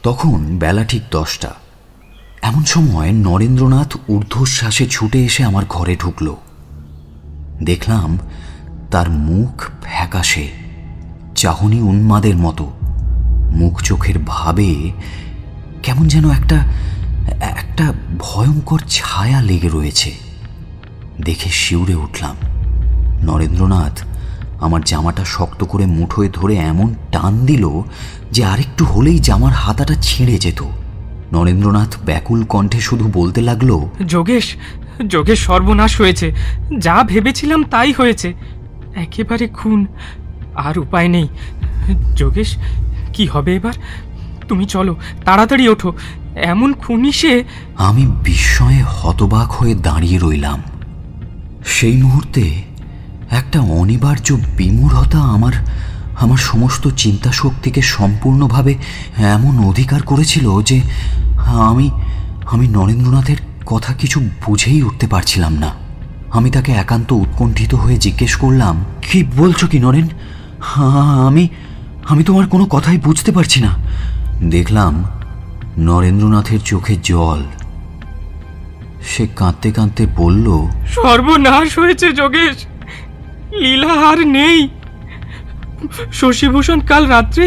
তখন বেলা ঠিক 10টা। এমন সময় নরেন্দ্রনাথ ঊর্ধ্বশ্বাসে ছুটে এসে আমার ঘরে ঢুকল। দেখলাম তার মুখ ফ্যাকাশে, চাহনি উন্মাদের মতো। মুখ চোখের ভাবে কেমন যেন একটা একটা ভয়ঙ্কর ছায়া লেগে রয়েছে। দেখে শিউরে উঠলাম। নরেন্দ্রনাথ আমার জামাটা শক্ত করে মুঠোয় ধরে এমন টান দিল যে আরেকটু হলেই জামার হাতাটা ছিঁড়ে যেত। নরেন্দ্রনাথ ব্যাকুল কণ্ঠে শুধু বলতে লাগলো, যোগেশ, যোগেশ, সর্বনাশ হয়েছে। যা ভেবেছিলাম তাই হয়েছে, একেবারে খুন, আর উপায় নেই। যোগেশ, কি হবে এবার? তুমি চলো, তাড়াতাড়ি ওঠো, এমন খুনি সে। আমি বিস্ময়ে হতবাক হয়ে দাঁড়িয়ে রইলাম। সেই মুহূর্তে একটা অনিবার্য বিমূঢ়তা আমার সমস্ত চিন্তা শক্তিকে সম্পূর্ণভাবে এমন অধিকার করেছিল যে আমি নরেন্দ্রনাথের কথা কিছু বুঝেই উঠতে পারছিলাম না। আমি তাকে একান্ত উৎকণ্ঠিত হয়ে জিজ্ঞেস করলাম, কি বলছো কি নরেন? আমি তোমার কোনো কথাই বুঝতে পারছি না। দেখলাম নরেন্দ্রনাথের চোখে জল। সে কাঁদতে কাঁদতে বলল, সর্বনাশ হয়েছে যোগেশ, লীলা আর নেই। শশীভূষণ কাল রাত্রে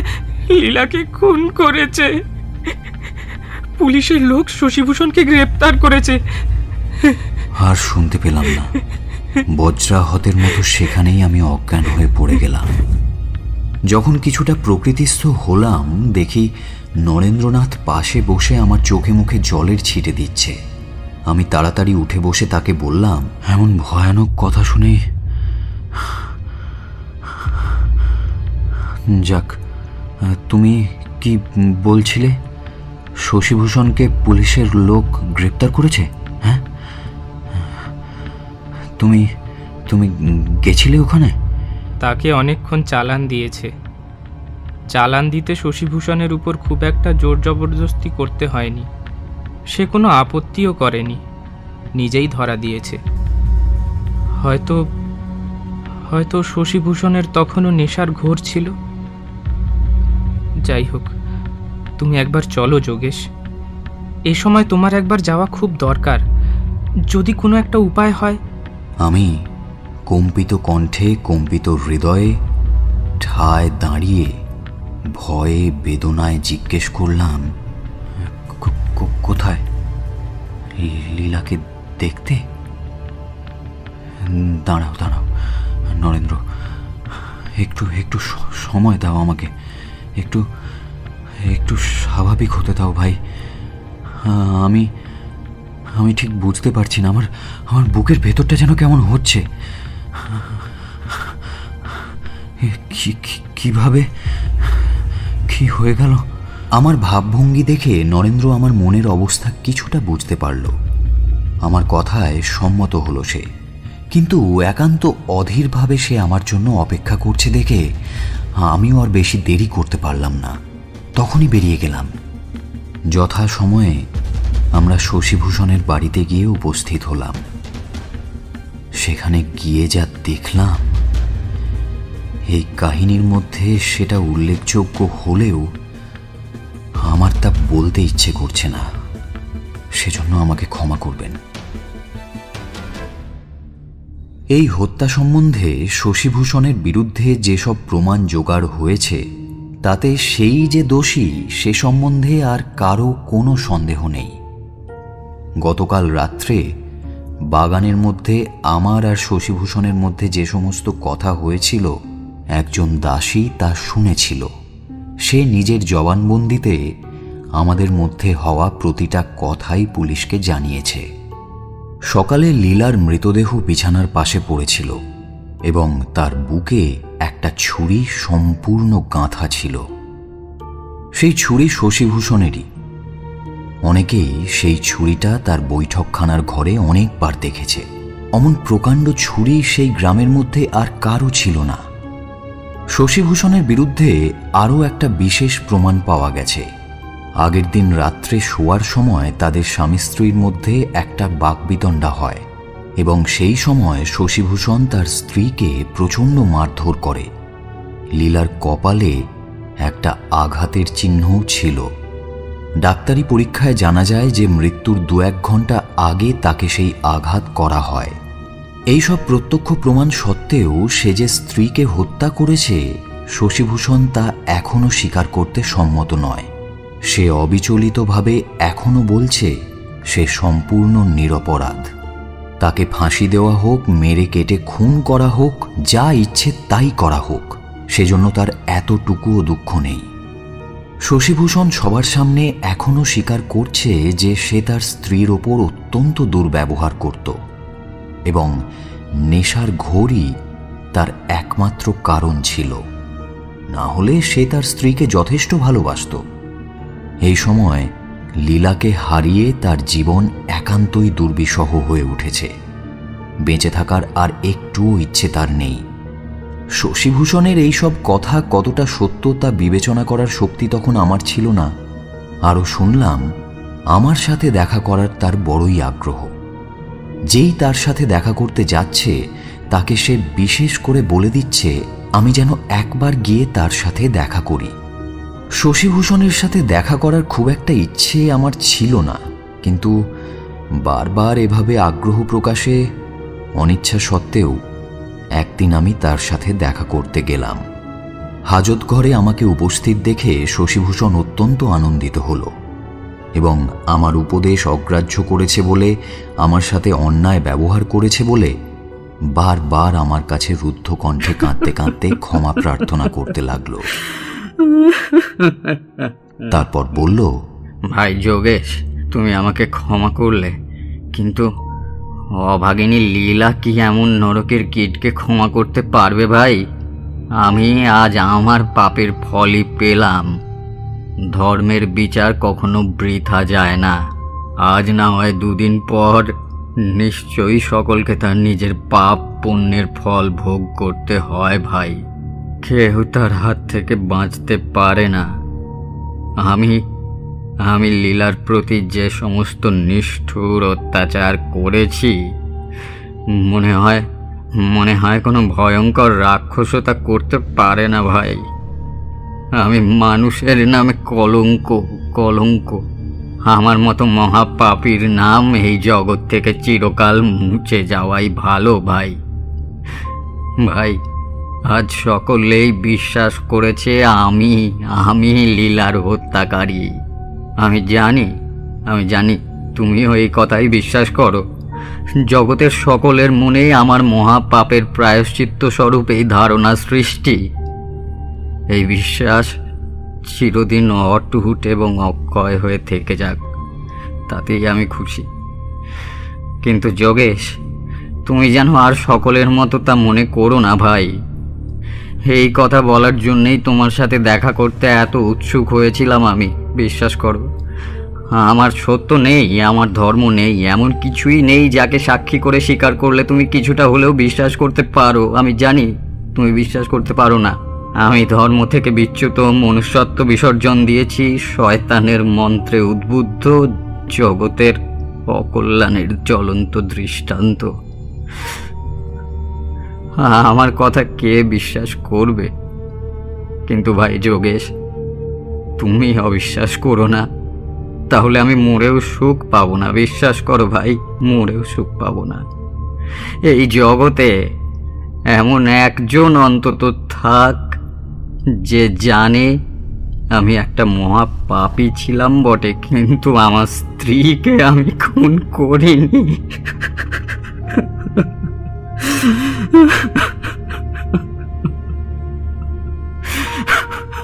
লীলাকে খুন করেছে। পুলিশের লোক শশীভূষণকে গ্রেপ্তার করেছে। আর শুনতে পেলাম না। বজ্রাহতের মতো সেখানেই আমি অজ্ঞান হয়ে পড়ে গেলাম। যখন কিছুটা প্রকৃতিস্থ হলাম, দেখি নরেন্দ্রনাথ পাশে বসে আমার চোখে মুখে জলের ছিটে দিচ্ছে। আমি তাড়াতাড়ি উঠে বসে তাকে বললাম, এমন ভয়ানক কথা শুনে যাক, তুমি কি বলছিলে? শশীভূষণকে পুলিশের লোক গ্রেপ্তার করেছে? হ্যাঁ, তুমি তুমি গেছিলে ওখানে? তাকে অনেকক্ষণ চালান দিয়েছে। চালান দিতে শশীভূষণের উপর খুব একটা জোর জবরদস্তি করতে হয়নি। সে কোনো আপত্তিও করেনি, নিজেই ধরা দিয়েছে। হয়তো শশীভূষণের তখনও নেশার ঘোর ছিল। যাই হোক, তুমি একবার চলো যোগেশ। এ সময় তোমার একবার যাওয়া খুব দরকার, যদি কোনো একটা উপায় হয়। আমি কম্পিত কণ্ঠে, কম্পিত হৃদয়ে ঠায় দাঁড়িয়ে ভয়ে বেদনায় জিজ্ঞেস করলাম, কোথায়? লীলাকে দেখতে? দাঁড়াও নরেন্দ্র, একটু সময় দাও আমাকে, একটু স্বাভাবিক হতে দাও ভাই। আমি ঠিক বুঝতে পারছি না, আমার বুকের ভেতরটা যেন কেমন হচ্ছে। কিভাবে কি হয়ে গেল? আমার ভাবভঙ্গি দেখে নরেন্দ্র আমার মনের অবস্থা কিছুটা বুঝতে পারল। আমার কথায় সম্মত হলো সে, কিন্তু একান্ত অধীরভাবে সে আমার জন্য অপেক্ষা করছে দেখে আমিও আর বেশি দেরি করতে পারলাম না। তখনই বেরিয়ে গেলাম। যথা সময়ে আমরা শশীভূষণের বাড়িতে গিয়ে উপস্থিত হলাম। সেখানে গিয়ে যা দেখলাম, এই কাহিনীর মধ্যে সেটা উল্লেখযোগ্য হলেও আমার তা বলতে ইচ্ছে করছে না, সেজন্য আমাকে ক্ষমা করবেন। এই হত্যা সম্বন্ধে শশীভূষণের বিরুদ্ধে যেসব প্রমাণ জোগাড় হয়েছে, তাতে সেই যে দোষী সে সম্বন্ধে আর কারো কোনো সন্দেহ নেই। গতকাল রাত্রে বাগানের মধ্যে আমার আর শশীভূষণের মধ্যে যে সমস্ত কথা হয়েছিল একজন দাসী তা শুনেছিল। সে নিজের জবানবন্দিতে আমাদের মধ্যে হওয়া প্রতিটা কথাই পুলিশকে জানিয়েছে। সকালে লীলার মৃতদেহ বিছানার পাশে পড়েছিল এবং তার বুকে একটা ছুরি সম্পূর্ণ গাঁথা ছিল। সেই ছুরি শশীভূষণেরই। অনেকেই সেই ছুরিটা তার বৈঠকখানার ঘরে অনেকবার দেখেছে। অমন প্রকাণ্ড ছুরি সেই গ্রামের মধ্যে আর কারও ছিল না। শশীভূষণের বিরুদ্ধে আরও একটা বিশেষ প্রমাণ পাওয়া গেছে। আগের দিন রাত্রে শোয়ার সময় তাদের স্বামী স্ত্রীর মধ্যে একটা বাকবিতণ্ডা হয় এবং সেই সময় শশীভূষণ তার স্ত্রীকে প্রচণ্ড মারধর করে। লীলার কপালে একটা আঘাতের চিহ্নও ছিল। ডাক্তারি পরীক্ষায় জানা যায় যে মৃত্যুর 2-1 ঘন্টা আগে তাকে সেই আঘাত করা হয়। এইসব প্রত্যক্ষ প্রমাণ সত্ত্বেও সে যে স্ত্রীকে হত্যা করেছে শশীভূষণ তা এখনও স্বীকার করতে সম্মত নয়। সে অবিচলিতভাবে এখনও বলছে সে সম্পূর্ণ নিরপরাধ। তাকে ফাঁসি দেওয়া হোক, মেরে কেটে খুন করা হোক, যা ইচ্ছে তাই করা হোক, সেজন্য তার এতটুকুও দুঃখ নেই। শশীভূষণ সবার সামনে এখনও স্বীকার করছে যে সে তার স্ত্রীর ওপর অত্যন্ত দুর্ব্যবহার করত এবং নেশার ঘোরই তার একমাত্র কারণ ছিল। না হলে সে তার স্ত্রীকে যথেষ্ট ভালোবাসত। এই সময় লীলাকে হারিয়ে তার জীবন একান্তই দুর্বিষহ হয়ে উঠেছে। বেঁচে থাকার আর একটুও ইচ্ছে তার নেই। শশীভূষণের এইসব কথা কতটা সত্য তা বিবেচনা করার শক্তি তখন আমার ছিল না। আরও শুনলাম আমার সাথে দেখা করার তার বড়ই আগ্রহ। যেই তার সাথে দেখা করতে যাচ্ছে তাকে সে বিশেষ করে বলে দিচ্ছে আমি যেন একবার গিয়ে তার সাথে দেখা করি। শশীভূষণের সাথে দেখা করার খুব একটা ইচ্ছে আমার ছিল না, কিন্তু বারবার এভাবে আগ্রহ প্রকাশে অনিচ্ছা সত্ত্বেও একদিন আমি তার সাথে দেখা করতে গেলাম। হাজত ঘরে আমাকে উপস্থিত দেখে শশীভূষণ অত্যন্ত আনন্দিত হল এবং আমার উপদেশ অগ্রাহ্য করেছে বলে, আমার সাথে অন্যায় ব্যবহার করেছে বলে বারবার আমার কাছে রুদ্ধ কণ্ঠে কাঁদতে কাঁদতে ক্ষমা প্রার্থনা করতে লাগলো। তারপর বলল, ভাই যোগেশ, তুমি আমাকে ক্ষমা করলে, কিন্তু অভাগিনী লীলা কি এমন নরকের কীটকে ক্ষমা করতে পারবে ভাই? আমি আজ আমার পাপের ফলই পেলাম। ধর্মের বিচার কখনো বৃথা যায় না। আজ না হয় 2 দিন পর নিশ্চয়ই সকলকে তার নিজের পাপ পুণ্যের ফল ভোগ করতে হয় ভাই। কেউ তার হাত থেকে বাঁচতে পারে না। আমি লীলার প্রতি যে সমস্ত নিষ্ঠুর অত্যাচার করেছি, মনে হয় কোনো ভয়ঙ্কর রাক্ষসতা করতে পারে না ভাই। আমি মানুষের নামে কলঙ্ক। আমার মতো মহাপাপীর নাম এই জগৎ থেকে চিরকাল মুছে যাওয়াই ভালো ভাই। আজ সকলেই বিশ্বাস করেছে আমি লীলার হত্যাকারী। আমি জানি তুমিও এই কথাই বিশ্বাস করো। জগতের সকলের মনে আমার মহাপাপের প্রায়শ্চিত্ত স্বরূপ এই ধারণা সৃষ্টি। এই বিশ্বাস চিরদিন অটুট এবং অক্ষয় হয়ে থেকে যাক, তাতেই আমি খুশি। কিন্তু যোগেশ, তুমি যেন আর সকলের মতো তা মনে করো না ভাই। এই কথা বলার জন্যেই তোমার সাথে দেখা করতে এত উৎসুক হয়েছিলাম আমি। বিশ্বাস করো, আমার সত্য নেই, আমার ধর্ম নেই, এমন কিছুই নেই যাকে সাক্ষী করে স্বীকার করলে তুমি কিছুটা হলেও বিশ্বাস করতে পারো। আমি জানি তুমি বিশ্বাস করতে পারো না। আমি ধর্ম থেকে বিচ্যুত মনুষ্যত্ব বিসর্জন দিয়েছি শয়তানের মন্ত্রে উদ্বুদ্ধ জগতের অকল্যাণের জ্বলন্ত দৃষ্টান্ত। আমার কথা কে বিশ্বাস করবে? কিন্তু ভাই যোগেশ, তুমি অবিশ্বাস করো না, তাহলে আমি মরেও সুখ পাবো না। বিশ্বাস করো ভাই, মরেও সুখ পাবো না। এই জগতে এমন একজন অন্তত থাক যে জানে আমি একটা মহাপাপী ছিলাম বটে, কিন্তু আমার স্ত্রীকে আমি খুন করিনি।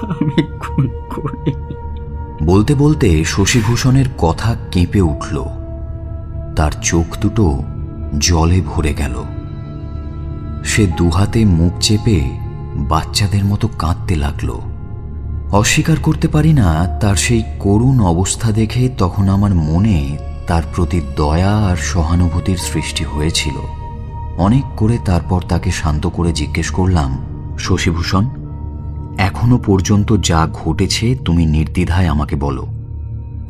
আমি খুন করিনি। বলতে বলতে শশীভূষণের কথা কেঁপে উঠল, তার চোখ দুটো জলে ভরে গেল। সে দুহাতে মুখ চেপে বাচ্চাদের মতো কাঁদতে লাগলো। অস্বীকার করতে পারি না, তার সেই করুণ অবস্থা দেখে তখন আমার মনে তার প্রতি দয়া আর সহানুভূতির সৃষ্টি হয়েছিল। অনেক করে তারপর তাকে শান্ত করে জিজ্ঞেস করলাম, শশীভূষণ, এখনো পর্যন্ত যা ঘটেছে তুমি নির্দ্বিধায় আমাকে বলো,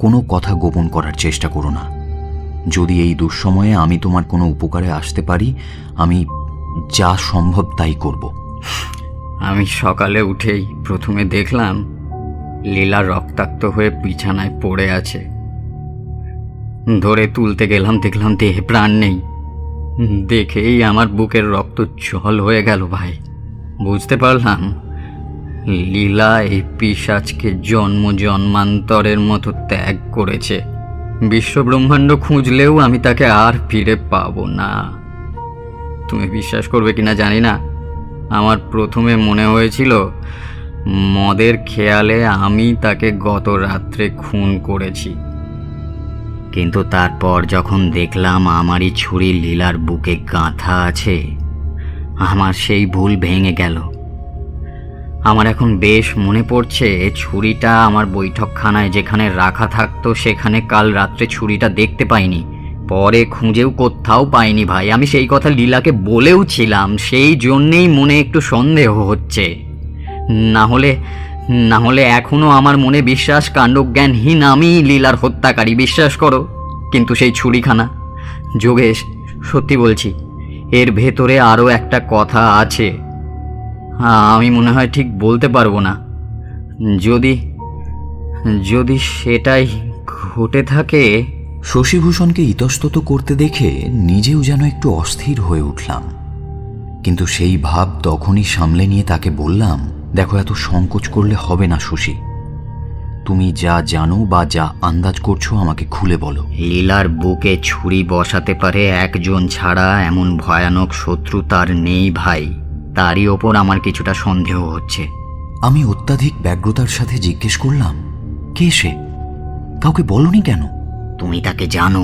কোনো কথা গোপন করার চেষ্টা করো না। যদি এই দুঃসময়ে আমি তোমার কোনো উপকারে আসতে পারি, আমি যা সম্ভব তাই করব। আমি সকালে উঠেই প্রথমে দেখলাম লীলা রক্তাক্ত হয়ে বিছানায় পড়ে আছে। ধরে তুলতে গেলাম, দেখলাম দেহে প্রাণ নেই। দেখেই আমার বুকের রক্ত জল হয়ে গেল ভাই। বুঝতে পারলাম লীলা এই পিশাচকে জন্ম জন্মান্তরের মতো ত্যাগ করেছে। বিশ্বব্রহ্মাণ্ড খুঁজলেও আমি তাকে আর ফিরে পাবো না। তুমি বিশ্বাস করবে কিনা জানি না, আমার প্রথমে মনে হয়েছিল মদের খেয়ালে আমি তাকে গত রাত্রে খুন করেছি। কিন্তু তারপর যখন দেখলাম আমারই ছুরি লীলার বুকে গাঁথা আছে, আমার সেই ভুল ভেঙে গেল। আমার এখন বেশ মনে পড়ছে ছুরিটা আমার বৈঠকখানায় যেখানে রাখা থাকতো সেখানে কাল রাত্রে ছুরিটা দেখতে পাইনি। পরে খুঁজেও কোথাও পাইনি ভাই। আমি সেই কথা লীলাকে বলেও ছিলাম, সেই জন্যেই মনে একটু সন্দেহ হচ্ছে। না হলে এখনো আমার মনে বিশ্বাস কাণ্ডজ্ঞানহীন আমি লীলার হত্যাকারী, বিশ্বাস করো। কিন্তু সেই ছুরিখানা, যোগেশ সত্যি বলছি, এর ভেতরে আরও একটা কথা আছে। আমি মনে হয় ঠিক বলতে পারবো না। যদি সেটাই ঘটে থাকে। শশীভূষণকে ইতস্তত করতে দেখে নিজেও যেন একটু অস্থির হয়ে উঠলাম, কিন্তু সেই ভাব তখনই সামলে নিয়ে তাকে বললাম, দেখো, এত সংকোচ করলে হবে না শশী। তুমি যা জানো বা যা আন্দাজ করছো আমাকে খুলে বলো। লীলার বুকে ছুরি বসাতে পারে একজন ছাড়া এমন ভয়ানক শত্রু তার নেই ভাই। তারই ওপর আমার কিছুটা সন্দেহ হচ্ছে। আমি অত্যাধিক ব্যগ্রতার সাথে জিজ্ঞেস করলাম, কে সে? কাউকে বলনি কেন? তুমি তাকে জানো?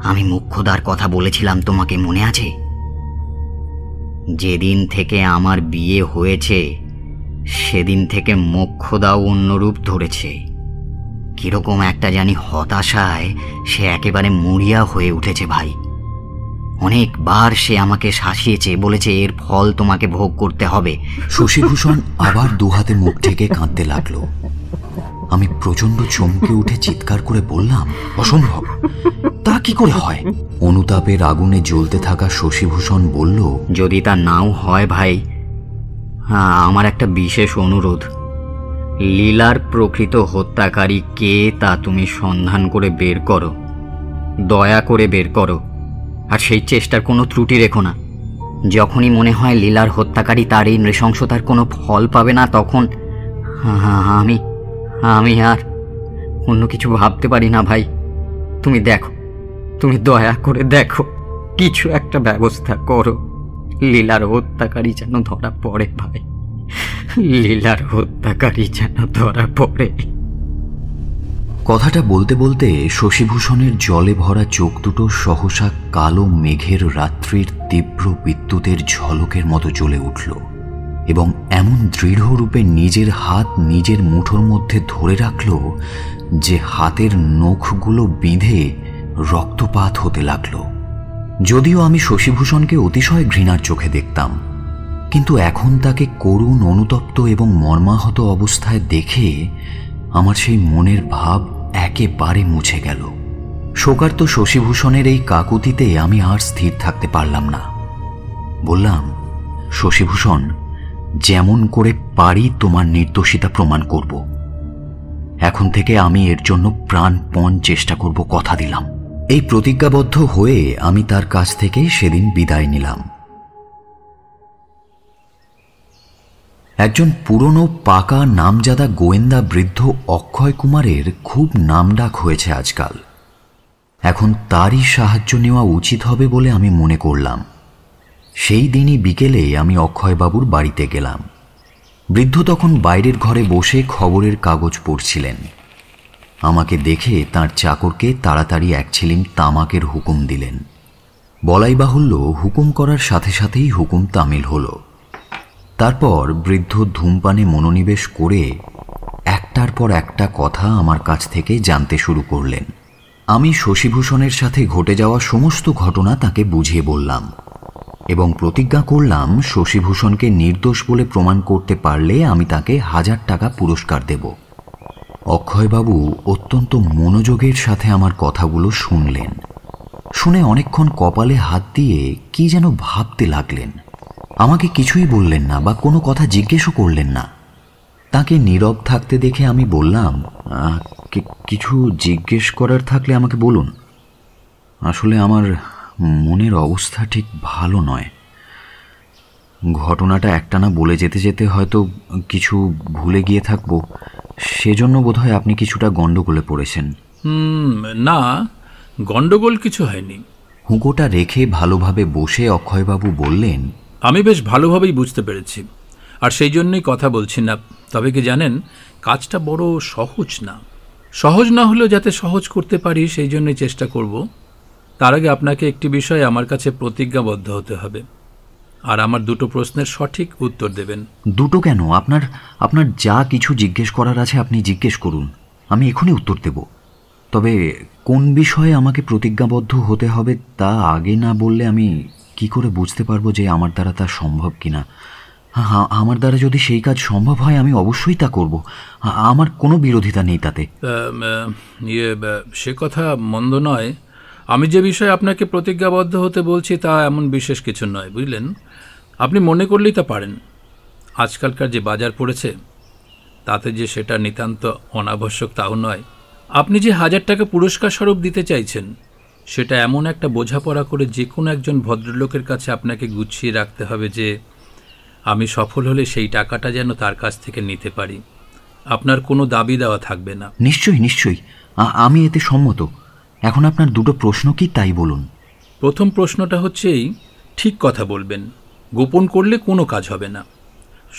আমি মুখ্যদার কথা বলেছিলাম তোমাকে, মনে আছে? যেদিন থেকে আমার বিয়ে হয়েছে সেদিন থেকে মোক্ষদাও অন্য রূপ ধরেছে। কিরকম একটা জানি হতাশায় সে একেবারে মরিয়া হয়ে উঠেছে ভাই। অনেকবার সে আমাকে শাসিয়েছে, বলেছে এর ফল তোমাকে ভোগ করতে হবে। শশীভূষণ আবার দুহাতে মুখ ঢেকে কাঁদতে লাগলো। আমি প্রচন্ড চমকে উঠে চিৎকার করে বললাম, অসম্ভব, তা কি করে হয়? অনুতাপের আগুনে জ্বলতে থাকা শশীভূষণ বলল, যদি তা নাও হয় ভাই, আমার একটা বিশেষ অনুরোধ। লীলার প্রকৃত হত্যাকারী কে তা তুমি সন্ধান করে বের করো, দয়া করে বের করো। আর সেই চেষ্টার কোনো ত্রুটি রেখো না। যখনই মনে হয় লীলার হত্যাকারী তার এই নৃশংসতার কোনো ফল পাবে না, তখন আমি আর অন্য কিছু ভাবতে পারি না ভাই। তুমি দেখো, তুমি দয়া করে দেখো, কিছু একটা ব্যবস্থা করো। লীলার হত্যাকারী যেন ধরা পড়ে ভাই, লীলার হত্যাকারী যেন ধরা পড়ে। কথাটা বলতে বলতে শশীভূষণের জলে ভরা চোখ দুটো সহসা কালো মেঘের রাত্রির তীব্র বিদ্যুতের ঝলকের মতো জ্বলে উঠল এবং এমন দৃঢ় রূপে নিজের হাত নিজের মুঠোর মধ্যে ধরে রাখল যে হাতের নখগুলো বিঁধে রক্তপাত হতে লাগল। যদিও আমি শশীভূষণকে অতিশয় ঘৃণার চোখে দেখতাম, কিন্তু এখন তাকে করুণ, অনুতপ্ত এবং মর্মাহত অবস্থায় দেখে আমার সেই মনের ভাব একেবারে মুছে গেল। শোকার্ত শশীভূষণের এই কাকুতিতে আমি আর স্থির থাকতে পারলাম না। বললাম, শশীভূষণ, যেমন করে পারি তোমার নির্দোষিতা প্রমাণ করব। এখন থেকে আমি এর জন্য প্রাণপণ চেষ্টা করব, কথা দিলাম। এই প্রতিজ্ঞাবদ্ধ হয়ে আমি তার কাছ থেকে সেদিন বিদায় নিলাম। একজন পুরনো পাকা নামজাদা গোয়েন্দা বৃদ্ধ অক্ষয় কুমারের খুব নামডাক হয়েছে আজকাল। এখন তারই সাহায্য নেওয়া উচিত হবে বলে আমি মনে করলাম। সেই দিনই বিকেলে আমি অক্ষয়বাবুর বাড়িতে গেলাম। বৃদ্ধ তখন বাইরের ঘরে বসে খবরের কাগজ পড়ছিলেন। আমাকে দেখে তার চাকরকে তাড়াতাড়ি এক ছিলিম তামাকের হুকুম দিলেন। বলাই বাহুল্য, হুকুম করার সাথে সাথেই হুকুম তামিল হল। তারপর বৃদ্ধ ধূমপানে মনোনিবেশ করে একটার পর একটা কথা আমার কাছ থেকে জানতে শুরু করলেন। আমি শশীভূষণের সাথে ঘটে যাওয়া সমস্ত ঘটনা তাকে বুঝিয়ে বললাম এবং প্রতিজ্ঞা করলাম শশীভূষণকে নির্দোষ বলে প্রমাণ করতে পারলে আমি তাকে 1000 টাকা পুরস্কার দেব। অক্ষয়বাবু অত্যন্ত মনোযোগের সাথে আমার কথাগুলো শুনলেন। শুনে অনেকক্ষণ কপালে হাত দিয়ে কি যেন ভাবতে লাগলেন। আমাকে কিছুই বললেন না বা কোনো কথা জিজ্ঞেসও করলেন না। তাকে নীরব থাকতে দেখে আমি বললাম, কিছু জিজ্ঞেস করার থাকলে আমাকে বলুন। আসলে আমার মনের অবস্থা ঠিক ভালো নয়। ঘটনাটা একটানা বলে যেতে যেতে হয়তো কিছু ভুলে গিয়ে থাকবো, সেজন্য বোধহয় আপনি কিছুটা গন্ডগোলে পড়েছেন। না, গন্ডগোল কিছু হয়নি। হুঁকোটা রেখে ভালোভাবে বসে অক্ষয়বাবু বললেন, আমি বেশ ভালোভাবেই বুঝতে পেরেছি, আর সেই জন্যই কথা বলছি না। তবে কি জানেন, কাজটা বড় সহজ না। সহজ না হলেও যাতে সহজ করতে পারি সেই জন্যই চেষ্টা করব। তার আগে আপনাকে একটি বিষয়ে আমার কাছে প্রতিজ্ঞাবদ্ধ হতে হবে, আর আমার 2টো প্রশ্নের সঠিক উত্তর দেবেন। 2টো কেন? আপনার যা কিছু জিজ্ঞেস করার আছে আপনি জিজ্ঞেস করুন, আমি এখনই উত্তর দেব। তবে কোন বিষয়ে আমাকে প্রতিজ্ঞাবদ্ধ হতে হবে তা আগে না বললে আমি কি করে বুঝতে পারবো যে আমার দ্বারা তা সম্ভব কিনা। আমার দ্বারা যদি সেই কাজ সম্ভব হয় আমি অবশ্যই তা করব, আমার কোনো বিরোধিতা নেই তাতে। সে কথা মন্দ নয়। আমি যে বিষয়ে আপনাকে প্রতিজ্ঞাবদ্ধ হতে বলছি তা এমন বিশেষ কিছু নয়, বুঝলেন। আপনি মনে করলেই তা পারেন। আজকালকার যে বাজার পড়েছে তাতে যে সেটা নিতান্ত অনাবশ্যক তাও নয়। আপনি যে 1000 টাকা পুরস্কার স্বরূপ দিতে চাইছেন সেটা এমন একটা বোঝাপড়া করে যে কোনো একজন ভদ্রলোকের কাছে আপনাকে গুছিয়ে রাখতে হবে যে আমি সফল হলে সেই টাকাটা যেন তার কাছ থেকে নিতে পারি। আপনার কোনো দাবি দেওয়া থাকবে না। নিশ্চয়ই নিশ্চয়ই, আমি এতে সম্মত। এখন আপনার 2টো প্রশ্ন কি তাই বলুন। প্রথম প্রশ্নটা হচ্ছে এই, ঠিক কথা বলবেন, গোপন করলে কোনো কাজ হবে না।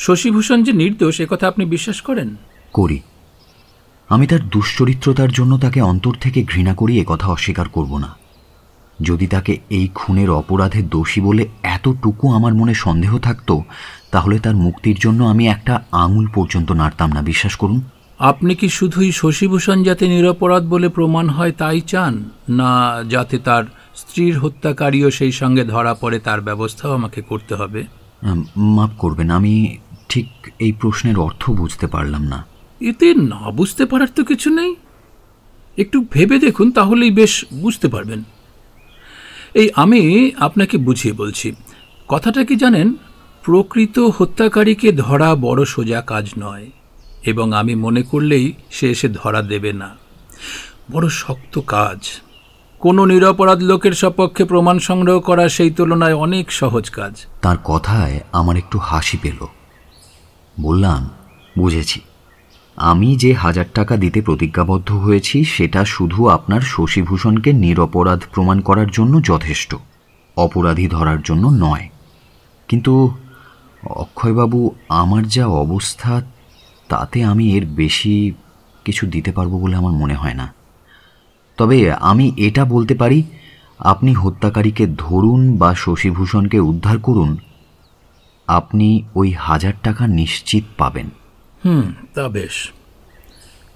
শশীভূষণ যে নির্দোষ এ কথা আপনি বিশ্বাস করেন? করি। আমি তার দুশ্চরিত্রতার জন্য তাকে অন্তর থেকে ঘৃণা করি, এ কথা অস্বীকার করব না। যদি তাকে এই খুনের অপরাধে দোষী বলে এতটুকু আমার মনে সন্দেহ থাকত তাহলে তার মুক্তির জন্য আমি একটা আঙুল পর্যন্ত নাড়তাম না, বিশ্বাস করুন। আপনি কি শুধুই শশীভূষণ যাতে নিরপরাধ বলে প্রমাণ হয় তাই চান, না যাতে তার স্ত্রীর হত্যাকারীও সেই সঙ্গে ধরা পড়ে তার ব্যবস্থাও আমাকে করতে হবে? মাফ করবেন, আমি ঠিক এই প্রশ্নের অর্থ বুঝতে পারলাম না। এতে না বুঝতে পারার তো কিছু নেই, একটু ভেবে দেখুন তাহলেই বেশ বুঝতে পারবেন। এই আমি আপনাকে বুঝিয়ে বলছি। কথাটা কি জানেন, প্রকৃত হত্যাকারীকে ধরা বড় সোজা কাজ নয়, এবং আমি মনে করলেই সে এসে ধরা দেবে না। বড় শক্ত কাজ। কোনো নিরপরাধ লোকের সপক্ষে প্রমাণ সংগ্রহ করা সেই তুলনায় অনেক সহজ কাজ। তার কথায় আমার একটু হাসি পেল। বললাম, বুঝেছি। আমি যে 1000 টাকা দিতে প্রতিজ্ঞাবদ্ধ হয়েছি সেটা শুধু আপনার শশীভূষণকে নিরপরাধ প্রমাণ করার জন্য যথেষ্ট, অপরাধী ধরার জন্য নয়। কিন্তু অক্ষয়বাবু, আমার যা অবস্থা তাতে আমি এর বেশি কিছু দিতে পারবো বলে আমার মনে হয় না। তবে আমি এটা বলতে পারি, আপনি হত্যাকারীকে ধরুন বা শশীভূষণকে উদ্ধার করুন, আপনি ওই 1000 টাকা নিশ্চিত পাবেন। তা বেশ।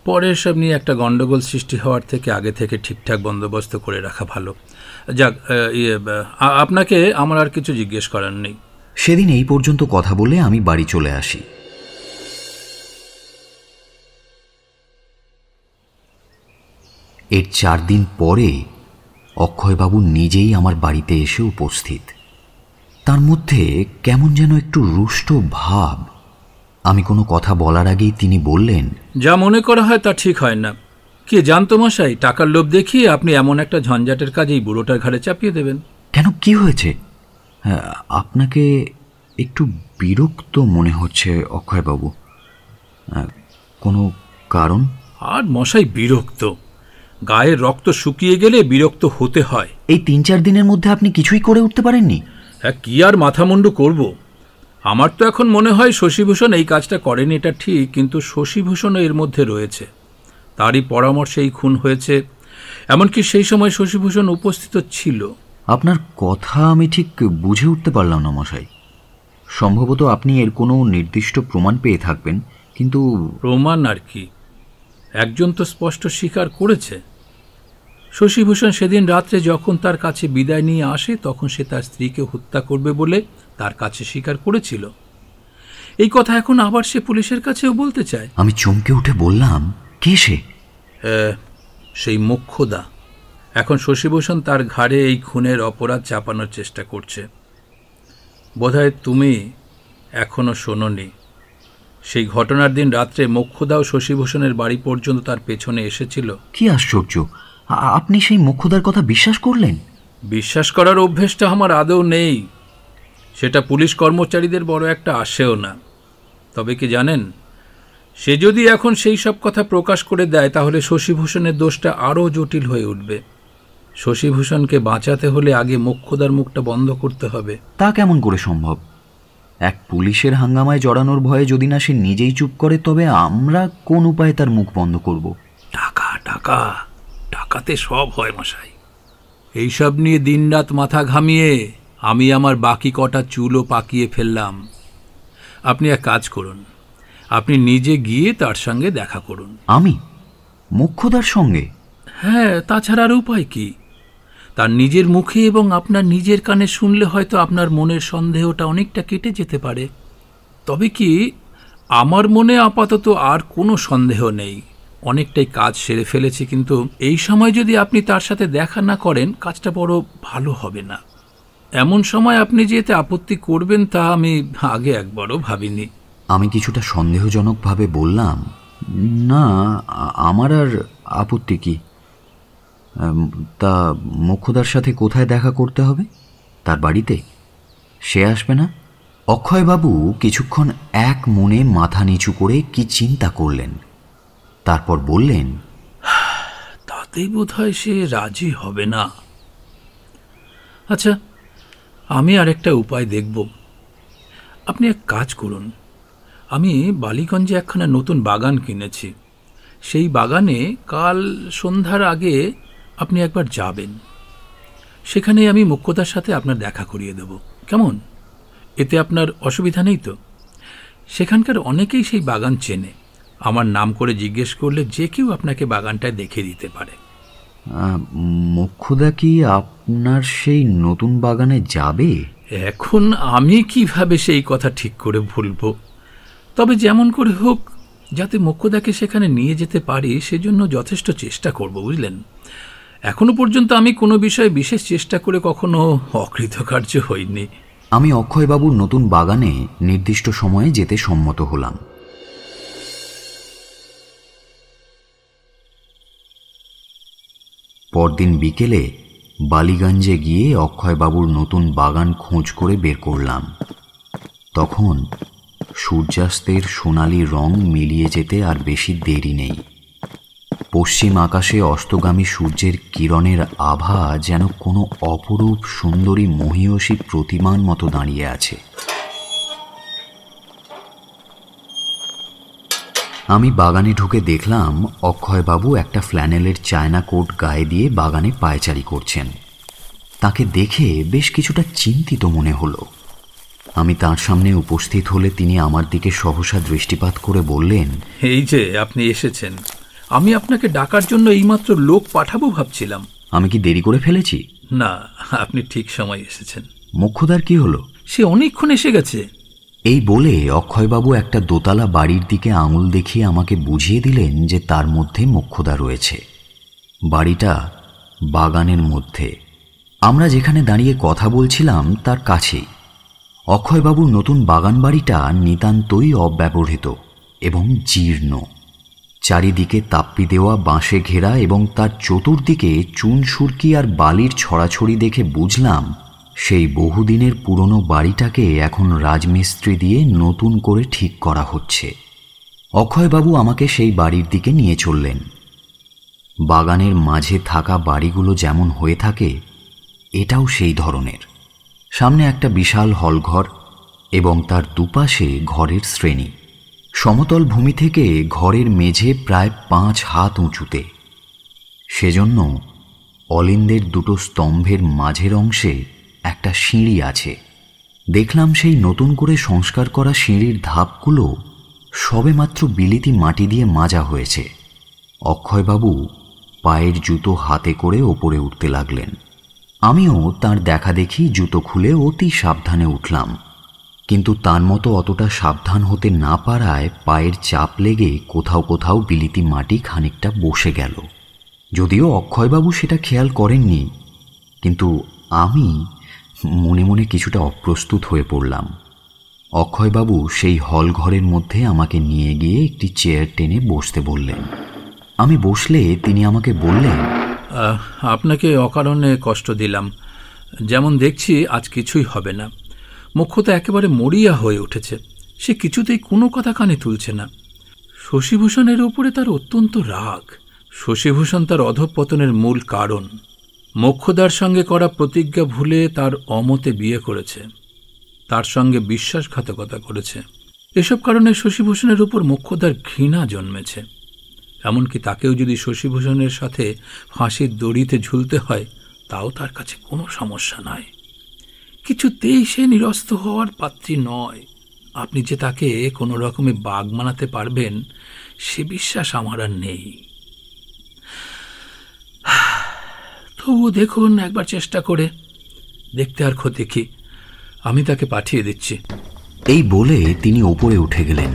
পরে এসব নিয়ে একটা গন্ডগোল সৃষ্টি হওয়ার থেকে আগে থেকে ঠিকঠাক বন্দোবস্ত করে রাখা ভালো। যাক, আপনাকে আমার আর কিছু জিজ্ঞেস করার নেই। সেদিন এই পর্যন্ত কথা বলে আমি বাড়ি চলে আসি। এর 4 দিন পরে অক্ষয়বাবু নিজেই আমার বাড়িতে এসে উপস্থিত। তার মধ্যে কেমন যেন একটু রুষ্ট ভাব। আমি কোনো কথা বলার আগেই তিনি বললেন, যা মনে করা হয় তা ঠিক হয় না। কে জানতো মশাই, টাকার লোভ দেখিয়ে আপনি এমন একটা ঝঞ্ঝাটের কাজ এই বুড়োটার ঘাড়ে চাপিয়ে দেবেন। কেন, কি হয়েছে? আপনাকে একটু বিরক্ত মনে হচ্ছে অক্ষয়বাবু, কোনো কারণ? আর মশাই, বিরক্ত? গায়ের রক্ত শুকিয়ে গেলে বিরক্ত হতে হয়। এই 3-4 দিনের মধ্যে আপনি কিছুই করে উঠতে পারেননি? হ্যাঁ, কি আর মাথামুন্ডু করব। আমার তো এখন মনে হয় শশীভূষণ এই কাজটা করেনি, এটা ঠিক, কিন্তু শশীভূষণও এর মধ্যে রয়েছে। তারই পরামর্শে এই খুন হয়েছে, এমনকি সেই সময় শশীভূষণ উপস্থিত ছিল। আপনার কথা আমি ঠিক বুঝে উঠতে পারলাম না মশাই। সম্ভবত আপনি এর কোনো নির্দিষ্ট প্রমাণ পেয়ে থাকবেন, কিন্তু প্রমাণ আর কি, একজন তো স্পষ্ট স্বীকার করেছে। শশীভূষণ সেদিন রাত্রে যখন তার কাছে বিদায় নিয়ে আসে, তখন সে তার স্ত্রীকে হত্যা করবে বলে তার কাছে স্বীকার করেছিল। এই কথা এখন আবার সে পুলিশের কাছেও বলতে চায়। আমি চমকে উঠে বললাম, কে সে? সেই মোক্ষদা। এখন শশীভূষণ তার ঘাড়ে এই খুনের অপরাধ চাপানোর চেষ্টা করছে। বোধহয় তুমি এখনো শোনোনি, সেই ঘটনার দিন রাত্রে মোক্ষদাও শশীভূষণের বাড়ি পর্যন্ত তার পেছনে এসেছিল। কি আশ্চর্য, আপনি সেই মোক্ষদার কথা বিশ্বাস করলেন? বিশ্বাস করার অভ্যেসটা আমার আদৌ নেই, সেটা পুলিশ কর্মচারীদের বড় একটা আসেও না। তবে কি জানেন, সে যদি এখন সেই সব কথা প্রকাশ করে দেয়, তাহলে শশীভূষণের দোষটা আরও জটিল হয়ে উঠবে। শশীভূষণকে বাঁচাতে হলে আগে মোক্ষদার মুখটা বন্ধ করতে হবে। তা কেমন করে সম্ভব? এক পুলিশের হাঙ্গামায় জড়ানোর ভয়ে যদি না সে নিজেই চুপ করে, তবে আমরা কোন উপায়ে তার মুখ বন্ধ করব? টাকা টাকা, টাকাতে সব হয় মশাই। এইসব নিয়ে দিনরাত মাথা ঘামিয়ে আমি আমার বাকি কটা চুলও পাকিয়ে ফেললাম। আপনি এক কাজ করুন, আপনি নিজে গিয়ে তার সঙ্গে দেখা করুন। আমি মোক্ষদার সঙ্গে? হ্যাঁ, তাছাড়া আর উপায় কি? তার নিজের মুখে এবং আপনার নিজের কানে শুনলে হয়তো আপনার মনের সন্দেহটা অনেকটা কেটে যেতে পারে। তবে কি, আমার মনে আপাতত আর কোনো সন্দেহ নেই, অনেকটাই কাজ সেরে ফেলেছি। কিন্তু এই সময় যদি আপনি তার সাথে দেখা না করেন, কাজটা বড় ভালো হবে না। এমন সময় আপনি যে এতে আপত্তি করবেন তা আমি আগে একবারও ভাবিনি। আমি কিছুটা সন্দেহজনকভাবে বললাম, না, আমার আর আপত্তি কি। তা মোক্ষদার সাথে কোথায় দেখা করতে হবে? তার বাড়িতে? সে আসবে না? অক্ষয়বাবু কিছুক্ষণ এক মনে মাথা নিচু করে কি চিন্তা করলেন, তারপর বললেন, তাতেই বোধহয় সে রাজি হবে না। আচ্ছা, আমি আর একটা উপায় দেখব। আপনি এক কাজ করুন, আমি বালিগঞ্জে একখানা নতুন বাগান কিনেছি, সেই বাগানে কাল সন্ধ্যার আগে আপনি একবার যাবেন। সেখানে আমি মোক্ষদার সাথে আপনার দেখা করিয়ে দেব, কেমন? এতে আপনার অসুবিধা নেই তো? সেখানকার অনেকেই সেই বাগান চেনে, আমার নাম করে জিজ্ঞেস করলে যে কেউ আপনাকে বাগানটায় দেখে দিতে পারে। মোক্ষদা কি আপনার সেই নতুন বাগানে যাবে? এখন আমি কিভাবে সেই কথা ঠিক করে বলবো? তবে যেমন করে হোক, যাতে মোক্ষদাকে সেখানে নিয়ে যেতে পারি সেজন্য যথেষ্ট চেষ্টা করব, বুঝলেন? এখনো পর্যন্ত আমি কোনো বিষয়ে বিশেষ চেষ্টা করে কখনো অকৃতকার্য হইনি। আমি অক্ষয়বাবুর নতুন বাগানে নির্দিষ্ট সময়ে যেতে সম্মত হলাম। পরদিন বিকেলে বালিগঞ্জে গিয়ে অক্ষয়বাবুর নতুন বাগান খোঁজ করে বের করলাম। তখন সূর্যাস্তের সোনালি রং মিলিয়ে যেতে আর বেশি দেরি নেই। পশ্চিম আকাশে অস্তগামী সূর্যের কিরণের আভা যেন কোনো অপরূপ সুন্দরী মহীয়সী প্রতিমার মতো দাঁড়িয়ে আছে। আমি বাগানে ঢুকে দেখলাম অক্ষয়বাবু একটা ফ্ল্যানেলের চায়না কোট গায়ে দিয়ে বাগানে পায়চারি করছেন। তাকে দেখে বেশ কিছুটা চিন্তিত মনে হলো। আমি তার সামনে উপস্থিত হলে তিনি আমার দিকে সহসা দৃষ্টিপাত করে বললেন, এই যে আপনি এসেছেন, আমি আপনাকে ডাকার জন্য এইমাত্র লোক পাঠাবো ভাবছিলাম। আমি কি দেরি করে ফেলেছি? না, আপনি ঠিক সময় এসেছেন। মোক্ষদার কি হলো? সে অনেকক্ষণ এসে গেছে। এই বলে অক্ষয়বাবু একটা দোতলা বাড়ির দিকে আঙুল দেখিয়ে আমাকে বুঝিয়ে দিলেন যে তার মধ্যে মোক্ষদা রয়েছে। বাড়িটা বাগানের মধ্যে, আমরা যেখানে দাঁড়িয়ে কথা বলছিলাম তার কাছেই। অক্ষয়বাবুর নতুন বাগান বাড়িটা নিতান্তই অব্যবহৃত এবং জীর্ণ। চারিদিকে তাপ্পি দেওয়া বাঁশে ঘেরা এবং তার চতুর্দিকে চুন সুরকি আর বালির ছড়াছড়ি দেখে বুঝলাম সেই বহুদিনের পুরনো বাড়িটাকে এখন রাজমিস্ত্রি দিয়ে নতুন করে ঠিক করা হচ্ছে। অক্ষয়বাবু আমাকে সেই বাড়ির দিকে নিয়ে চললেন। বাগানের মাঝে থাকা বাড়িগুলো যেমন হয়ে থাকে, এটাও সেই ধরনের। সামনে একটা বিশাল হলঘর এবং তার দুপাশে ঘরের শ্রেণী। সমতল ভূমি থেকে ঘরের মেঝে প্রায় 5 হাত উঁচুতে। সেজন্য অলিন্দের দুটো স্তম্ভের মাঝের অংশে একটা সিঁড়ি আছে। দেখলাম সেই নতুন করে সংস্কার করা সিঁড়ির ধাপগুলো সবেমাত্র বিলিতি মাটি দিয়ে মাজা হয়েছে। অক্ষয়বাবু পায়ের জুতো হাতে করে ওপরে উঠতে লাগলেন। আমিও তার দেখা দেখি জুতো খুলে অতি সাবধানে উঠলাম, কিন্তু তার মতো অতটা সাবধান হতে না পারায় পায়ের চাপ লেগে কোথাও কোথাও বিলিতি মাটি খানিকটা বসে গেল। যদিও অক্ষয়বাবু সেটা খেয়াল করেননি, কিন্তু আমি মনে মনে কিছুটা অপ্রস্তুত হয়ে পড়লাম। অক্ষয়বাবু সেই হল ঘরের মধ্যে আমাকে নিয়ে গিয়ে একটি চেয়ার টেনে বসতে বললেন। আমি বসলে তিনি আমাকে বললেন, আপনাকে অকারণে কষ্ট দিলাম। যেমন দেখছি আজ কিছুই হবে না। মুখ্যতা একেবারে মরিয়া হয়ে উঠেছে। সে কিছুতেই কোনো কথা কানে তুলছে না। শশীভূষণের উপরে তার অত্যন্ত রাগ। শশীভূষণ তার অধঃপতনের মূল কারণ। মোক্ষদার সঙ্গে করা প্রতিজ্ঞা ভুলে তার অমতে বিয়ে করেছে, তার সঙ্গে বিশ্বাসঘাতকতা করেছে। এসব কারণে শশীভূষণের উপর মোক্ষদার ঘৃণা জন্মেছে। এমনকি তাকেও যদি শশীভূষণের সাথে ফাঁসির দড়িতে ঝুলতে হয়, তাও তার কাছে কোনো সমস্যা নয়। কিছুতেই সে নিরস্ত হওয়ার পাত্রী নয়। আপনি যে তাকে কোনো রকমে বাগ মানাতে পারবেন, সে বিশ্বাস আমার আর নেই। তবুও দেখুন, একবার চেষ্টা করে দেখতে আর ক্ষতি কি। আমি তাকে পাঠিয়ে দিচ্ছি। এই বলে তিনি ওপরে উঠে গেলেন।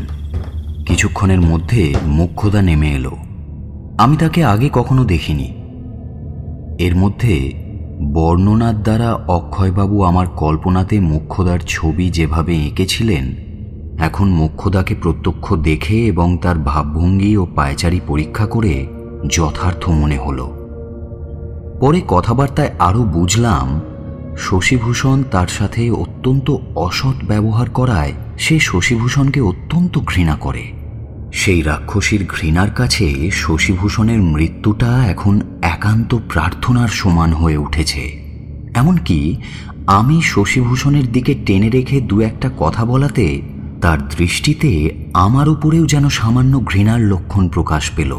কিছুক্ষণের মধ্যে মোক্ষদা নেমে এলো। আমি তাকে আগে কখনো দেখিনি। এর মধ্যে বর্ণনার দ্বারা অক্ষয়বাবু আমার কল্পনাতে মোক্ষদার ছবি যেভাবে এঁকেছিলেন, এখন মোক্ষদাকে প্রত্যক্ষ দেখে এবং তার ভাবভঙ্গি ও পায়চারি পরীক্ষা করে যথার্থ মনে হলো। পরে কথাবার্তায় আরও বুঝলাম, শশীভূষণ তার সাথে অত্যন্ত অসৎ ব্যবহার করায় সে শশীভূষণকে অত্যন্ত ঘৃণা করে। সেই রাক্ষসীর ঘৃণার কাছে শশীভূষণের মৃত্যুটা এখন একান্ত প্রার্থনার সমান হয়ে উঠেছে। এমনকি আমি শশীভূষণের দিকে টেনে রেখে দু একটা কথা বলাতে তার দৃষ্টিতে আমার উপরেও যেন সামান্য ঘৃণার লক্ষণ প্রকাশ পেল।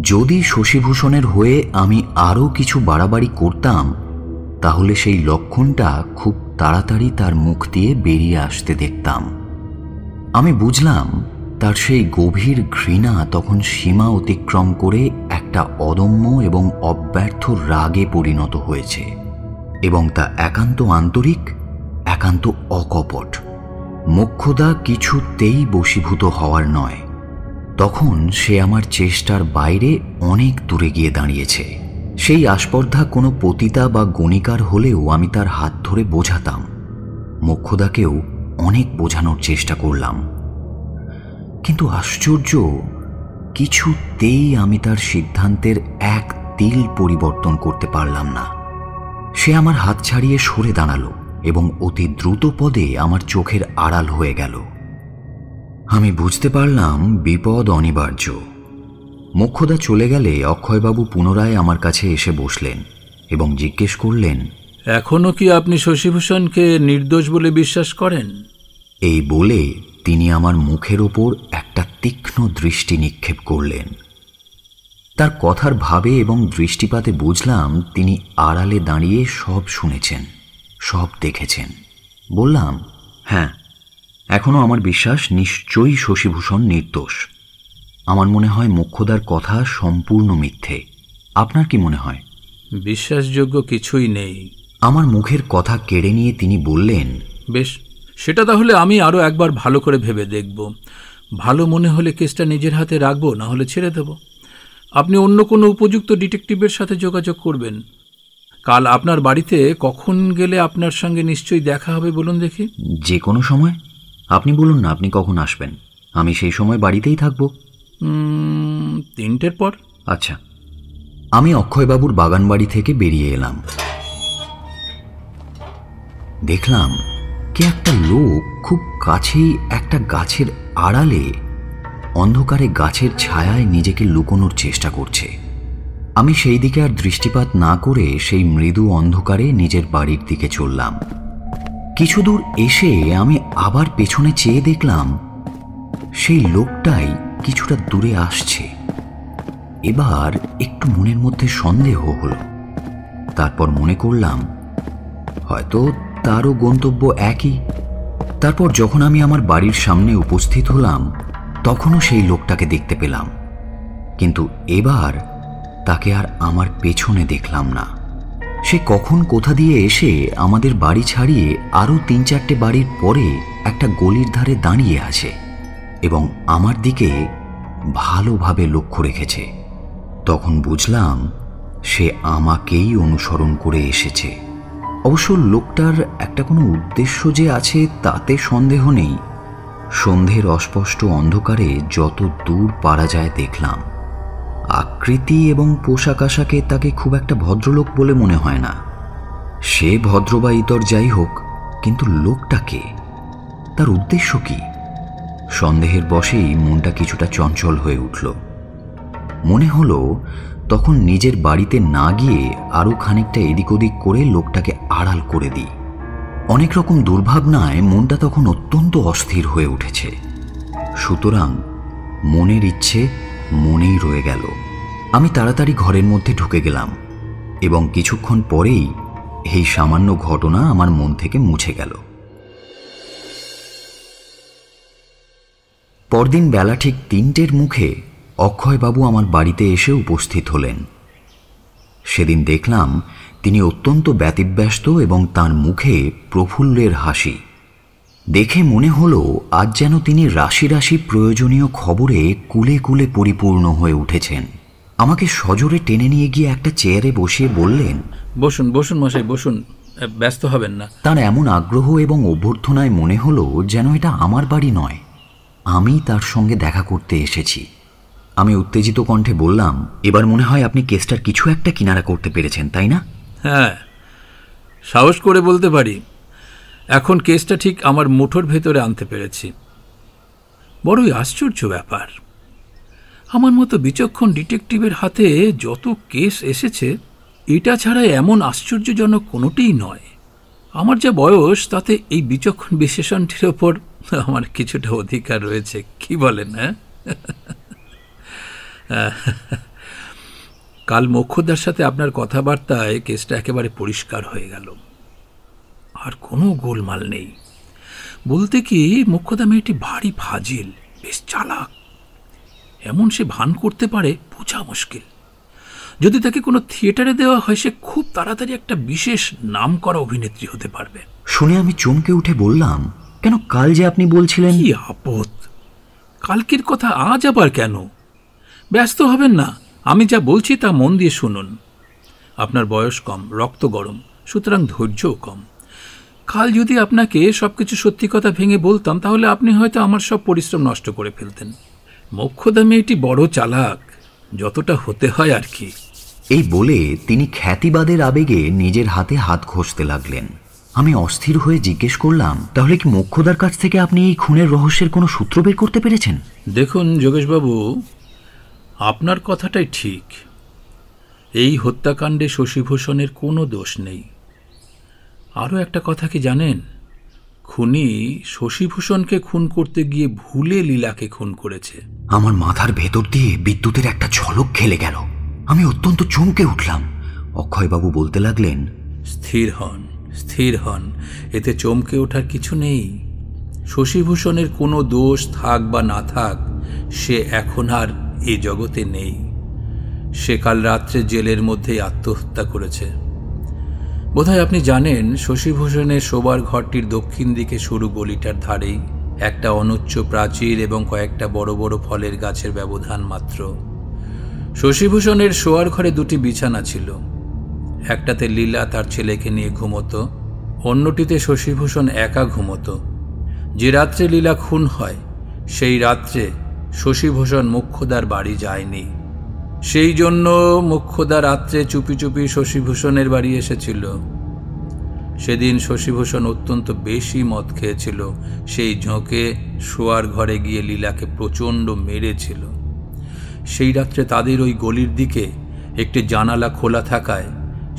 যদি শশীভূষণের হয়ে আমি আরও কিছু বাড়াবাড়ি করতাম, তাহলে সেই লক্ষণটা খুব তাড়াতাড়ি তার মুখ দিয়ে বেরিয়ে আসতে দেখতাম। আমি বুঝলাম তার সেই গভীর ঘৃণা তখন সীমা অতিক্রম করে একটা অদম্য এবং অব্যর্থ রাগে পরিণত হয়েছে, এবং তা একান্ত আন্তরিক, একান্ত অকপট। মোক্ষদা কিছুতেই বশীভূত হওয়ার নয়। তখন সে আমার চেষ্টার বাইরে অনেক দূরে গিয়ে দাঁড়িয়েছে। সেই আস্পর্ধা কোনো পতিতা বা গণিকার হলেও আমি তার হাত ধরে বোঝাতাম। মোক্ষদাকেও অনেক বোঝানোর চেষ্টা করলাম, কিন্তু আশ্চর্য, কিছুতেই আমি তার সিদ্ধান্তের এক তিল পরিবর্তন করতে পারলাম না। সে আমার হাত ছাড়িয়ে সরে দাঁড়ালো এবং অতি দ্রুত পদে আমার চোখের আড়াল হয়ে গেল। আমি বুঝতে পারলাম বিপদ অনিবার্য। মোক্ষদা চলে গেলে অক্ষয়বাবু পুনরায় আমার কাছে এসে বসলেন এবং জিজ্ঞেস করলেন, এখনো কি আপনি শশীভূষণকে নির্দোষ বলে বিশ্বাস করেন? এই বলে তিনি আমার মুখের ওপর একটা তীক্ষ্ণ দৃষ্টি নিক্ষেপ করলেন। তার কথার ভাবে এবং দৃষ্টিপাতে বুঝলাম তিনি আড়ালে দাঁড়িয়ে সব শুনেছেন, সব দেখেছেন। বললাম, হ্যাঁ, এখনো আমার বিশ্বাস নিশ্চয়ই শশীভূষণ নির্দোষ। আমার মনে হয় মোক্ষদার কথা সম্পূর্ণ মিথ্যে। আপনার কি মনে হয়? বিশ্বাসযোগ্য কিছুই নেই। আমার মুখের কথা কেড়ে নিয়ে তিনি বললেন, বেশ, সেটা তাহলে আমি আরও একবার ভালো করে ভেবে দেখব। ভালো মনে হলে কেসটা নিজের হাতে রাখবো, না হলে ছেড়ে দেব। আপনি অন্য কোনো উপযুক্ত ডিটেকটিভের সাথে যোগাযোগ করবেন। কাল আপনার বাড়িতে কখন গেলে আপনার সঙ্গে নিশ্চয়ই দেখা হবে বলুন দেখি। যে কোনো সময়। আপনি বলুন না আপনি কখন আসবেন, আমি সেই সময় বাড়িতেই থাকব। 3টের পর। আচ্ছা। আমি অক্ষয়বাবুর বাগান বাড়ি থেকে বেরিয়ে এলাম। দেখলাম কে একটা লোক খুব কাছেই একটা গাছের আড়ালে অন্ধকারে গাছের ছায়ায় নিজেকে লুকোনোর চেষ্টা করছে। আমি সেই দিকে আর দৃষ্টিপাত না করে সেই মৃদু অন্ধকারে নিজের বাড়ির দিকে চললাম। কিছু দূর এসে আমি আবার পেছনে চেয়ে দেখলাম সেই লোকটাই কিছুটা দূরে আসছে। এবার একটু মনের মধ্যে সন্দেহ হলো। তারপর মনে করলাম হয়তো তারও গন্তব্য একই। তারপর যখন আমি আমার বাড়ির সামনে উপস্থিত হলাম তখনও সেই লোকটাকে দেখতে পেলাম, কিন্তু এবার তাকে আর আমার পেছনে দেখলাম না। সে কখন কোথা দিয়ে এসে আমাদের বাড়ি ছাড়িয়ে আরও 3-4টে বাড়ির পরে একটা গলির ধারে দাঁড়িয়ে আছে এবং আমার দিকে ভালোভাবে লক্ষ্য রেখেছে। তখন বুঝলাম সে আমাকেই অনুসরণ করে এসেছে। অবশ্য লোকটার একটা কোনো উদ্দেশ্য যে আছে তাতে সন্দেহ নেই। সন্ধ্যের অস্পষ্ট অন্ধকারে যত দূর পারা যায় দেখলাম। আকৃতি এবং পোশাক আশাকে তাকে খুব একটা ভদ্রলোক বলে মনে হয় না। সে ভদ্র বা ইতর যাই হোক, কিন্তু লোকটাকে, তার উদ্দেশ্য কি? সন্দেহের বশেই মনটা কিছুটা চঞ্চল হয়ে উঠল। মনে হলো তখন নিজের বাড়িতে না গিয়ে আরও খানিকটা এদিক ওদিক করে লোকটাকে আড়াল করে দিই। অনেক রকম দুর্ভাবনায় মনটা তখন অত্যন্ত অস্থির হয়ে উঠেছে। সুতরাং মনের ইচ্ছে মনেই রয়ে গেল। আমি তাড়াতাড়ি ঘরের মধ্যে ঢুকে গেলাম এবং কিছুক্ষণ পরেই এই সামান্য ঘটনা আমার মন থেকে মুছে গেল। পরদিন বেলা ঠিক 3টের মুখে অক্ষয়বাবু আমার বাড়িতে এসে উপস্থিত হলেন। সেদিন দেখলাম তিনি অত্যন্ত ব্যতিব্যস্ত এবং তাঁর মুখে প্রফুল্লের হাসি। দেখে মনে হলো আজ যেন তিনি রাশি রাশি প্রয়োজনীয় খবরে কুলে কুলে পরিপূর্ণ হয়ে উঠেছেন। আমাকে সজোরে টেনে নিয়ে গিয়ে একটা চেয়ারে বসিয়ে বললেন, বসুন বসুন মশাই, বসুন, ব্যস্ত হবেন না। তার এমন আগ্রহ এবং অভ্যর্থনায় মনে হলো যেন এটা আমার বাড়ি নয়, আমি তার সঙ্গে দেখা করতে এসেছি। আমি উত্তেজিত কণ্ঠে বললাম, এবার মনে হয় আপনি কেসটার কিছু একটা কিনারা করতে পেরেছেন, তাই না? হ্যাঁ, সাহস করে বলতে পারি এখন কেসটা ঠিক আমার মুঠোর ভেতরে আনতে পেরেছি। বড়ই আশ্চর্য ব্যাপার, আমার মতো বিচক্ষণ ডিটেকটিভের হাতে যত কেস এসেছে এটা ছাড়া এমন আশ্চর্যজনক কোনোটিই নয়। আমার যা বয়স তাতে এই বিচক্ষণ বিশেষণটির ওপর আমার কিছুটা অধিকার রয়েছে, কি বলেন? হ্যাঁ, কাল মোক্ষদার সাথে আপনার কথাবার্তায় কেসটা একেবারে পরিষ্কার হয়ে গেল, আর কোনো গোলমাল নেই। বলতে কি, মোক্ষদা মেয়েটি ভারী ফাজিল, বেশ চালাক। এমন সে ভান করতে পারে বোঝা মুশকিল। যদি তাকে কোনো থিয়েটারে দেওয়া হয় সে খুব তাড়াতাড়ি একটা বিশেষ নামকরা অভিনেত্রী হতে পারবে। শুনে আমি চমকে উঠে বললাম, কেন, কাল যে আপনি বলছিলেন। কি আপদ, কালকের কথা আজ আবার কেন? ব্যস্ত হবেন না, আমি যা বলছি তা মন দিয়ে শুনুন। আপনার বয়স কম, রক্ত গরম, সুতরাং ধৈর্যও কম। কাল যদি আপনাকে সবকিছু সত্যি কথা ভেঙে বলতাম তাহলে আপনি হয়তো আমার সব পরিশ্রম নষ্ট করে ফেলতেন। মোক্ষদা মেয়েটি বড় চালাক, যতটা হতে হয় আর কি। এই বলে তিনি খ্যাতিবাদের আবেগে নিজের হাতে হাত ঘষতে লাগলেন। আমি অস্থির হয়ে জিজ্ঞেস করলাম, তাহলে কি মোক্ষদার কাছ থেকে আপনি এই খুনের রহস্যের কোনো সূত্র বের করতে পেরেছেন? দেখুন যোগেশবাবু, আপনার কথাটাই ঠিক। এই হত্যাকাণ্ডে শশীভূষণের কোনো দোষ নেই। আরও একটা কথা কি জানেন, খুনি শশীভূষণকে খুন করতে গিয়ে ভুলে লীলাকে খুন করেছে। আমার মাথার ভেতর দিয়ে বিদ্যুতের একটা ঝলক খেলে গেল। আমি অত্যন্ত চমকে উঠলাম। অক্ষয়বাবু বলতে লাগলেন, স্থির হন, স্থির হন, এতে চমকে ওঠার কিছু নেই। শশীভূষণের কোনো দোষ থাক বা না থাক, সে এখন আর এ জগতে নেই। সে কাল রাত্রে জেলের মধ্যেই আত্মহত্যা করেছে। বোধহয় আপনি জানেন, শশীভূষণের শোবার ঘরটির দক্ষিণ দিকে সরু গলিটার ধারেই একটা অনুচ্চ প্রাচীর এবং কয়েকটা বড় বড় ফলের গাছের ব্যবধান মাত্র। শশীভূষণের শোয়ার ঘরে 2টি বিছানা ছিল। একটাতে লীলা তার ছেলেকে নিয়ে ঘুমতো, অন্যটিতে শশীভূষণ একা ঘুমতো। যে রাত্রে লীলা খুন হয় সেই রাত্রে শশীভূষণ মোক্ষদার বাড়ি যায়নি। সেই জন্য মোক্ষদা রাত্রে চুপি চুপি শশীভূষণের বাড়ি এসেছিল। সেদিন শশীভূষণ অত্যন্ত বেশি মদ খেয়েছিল। সেই ঝোঁকে শোয়ার ঘরে গিয়ে লীলাকে প্রচণ্ড মেরেছিল। সেই রাত্রে তাদের ওই গলির দিকে একটি জানালা খোলা থাকায়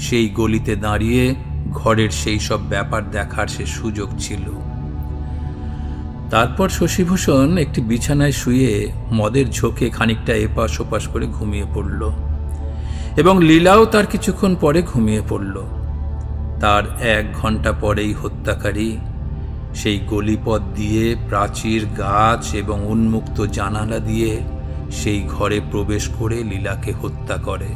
সেই গলিতে দাঁড়িয়ে ঘরের সেই সব ব্যাপার দেখার সে সুযোগ ছিল। তারপর শশীভূষণ একটি বিছানায় শুয়ে মদের ঝোঁকে খানিকটা এপাশ ওপাশ করে ঘুমিয়ে পড়ল, এবং লীলাও তার কিছুক্ষণ পরে ঘুমিয়ে পড়ল। তার 1 ঘন্টা পরেই হত্যাকারী সেই গলিপথ দিয়ে, প্রাচীর, গাছ এবং উন্মুক্ত জানালা দিয়ে সেই ঘরে প্রবেশ করে লীলাকে হত্যা করে।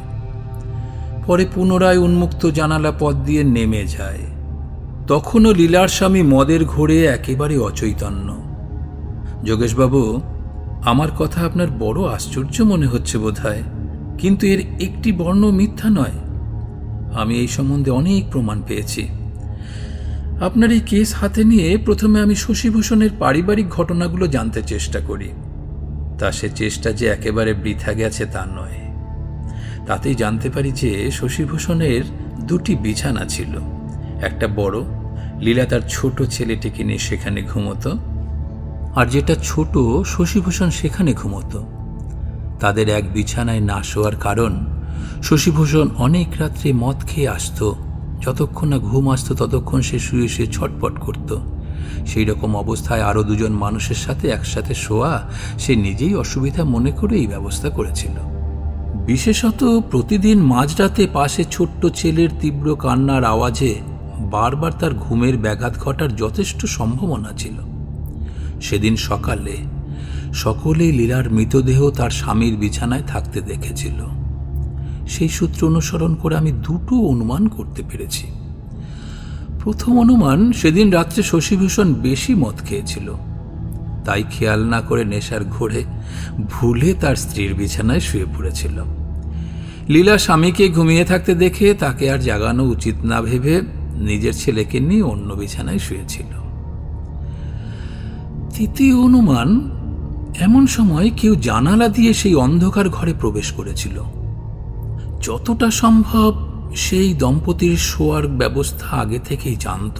পরে পুনরায় উন্মুক্ত জানালা পথ দিয়ে নেমে যায়। তখনও লীলার স্বামী মদের ঘোরে একেবারে অচৈতন্য। যোগেশবাবু, আমার কথা আপনার বড় আশ্চর্য মনে হচ্ছে বোধহয়, কিন্তু এর একটি বর্ণ মিথ্যা নয়। আমি এই সম্বন্ধে অনেক প্রমাণ পেয়েছি। আপনার এই কেস হাতে নিয়ে প্রথমে আমি শশীভূষণের পারিবারিক ঘটনাগুলো জানতে চেষ্টা করি। তা সে চেষ্টা যে একেবারে বৃথা গেছে তা নয়। তাতেই জানতে পারি যে শশীভূষণের 2টি বিছানা ছিল। একটা বড়, লীলা তার ছোট ছেলেটিকে নিয়ে সেখানে ঘুমতো, আর যেটা ছোট, শশীভূষণ সেখানে ঘুমতো। তাদের এক বিছানায় না শোয়ার কারণ, শশীভূষণ অনেক রাত্রে মদ খেয়ে আসত। যতক্ষণ না ঘুম আসত ততক্ষণ সে শুয়ে শুয়ে ছটপট করত। সেই রকম অবস্থায় আরও 2 জন মানুষের সাথে একসাথে শোয়া সে নিজেই অসুবিধা মনে করে এই ব্যবস্থা করেছিল। বিশেষত প্রতিদিন মাঝরাতে পাশে ছোট্ট ছেলের তীব্র কান্নার আওয়াজে বারবার তার ঘুমের ব্যাঘাত ঘটার যথেষ্ট সম্ভাবনা ছিল। সেদিন সকালে সকলেই লীলার মৃতদেহ তার স্বামীর বিছানায় থাকতে দেখেছিল। সেই সূত্র অনুসরণ করে আমি 2টো অনুমান করতে পেরেছি। প্রথম অনুমান, সেদিন রাত্রে শশীভূষণ বেশি মদ খেয়েছিল, তাই খেয়াল না করে নেশার ঘোরে ভুলে তার স্ত্রীর বিছানায় শুয়ে পড়েছিল। লীলা স্বামীকে ঘুমিয়ে থাকতে দেখে তাকে আর জাগানো উচিত না ভেবে নিজের ছেলেকে নিয়ে অন্য বিছানায় শুয়েছিল। তৃতীয় অনুমান, এমন সময় কেউ জানালা দিয়ে সেই অন্ধকার ঘরে প্রবেশ করেছিল। যতটা সম্ভব সেই দম্পতির শোয়ার ব্যবস্থা আগে থেকেই জানত।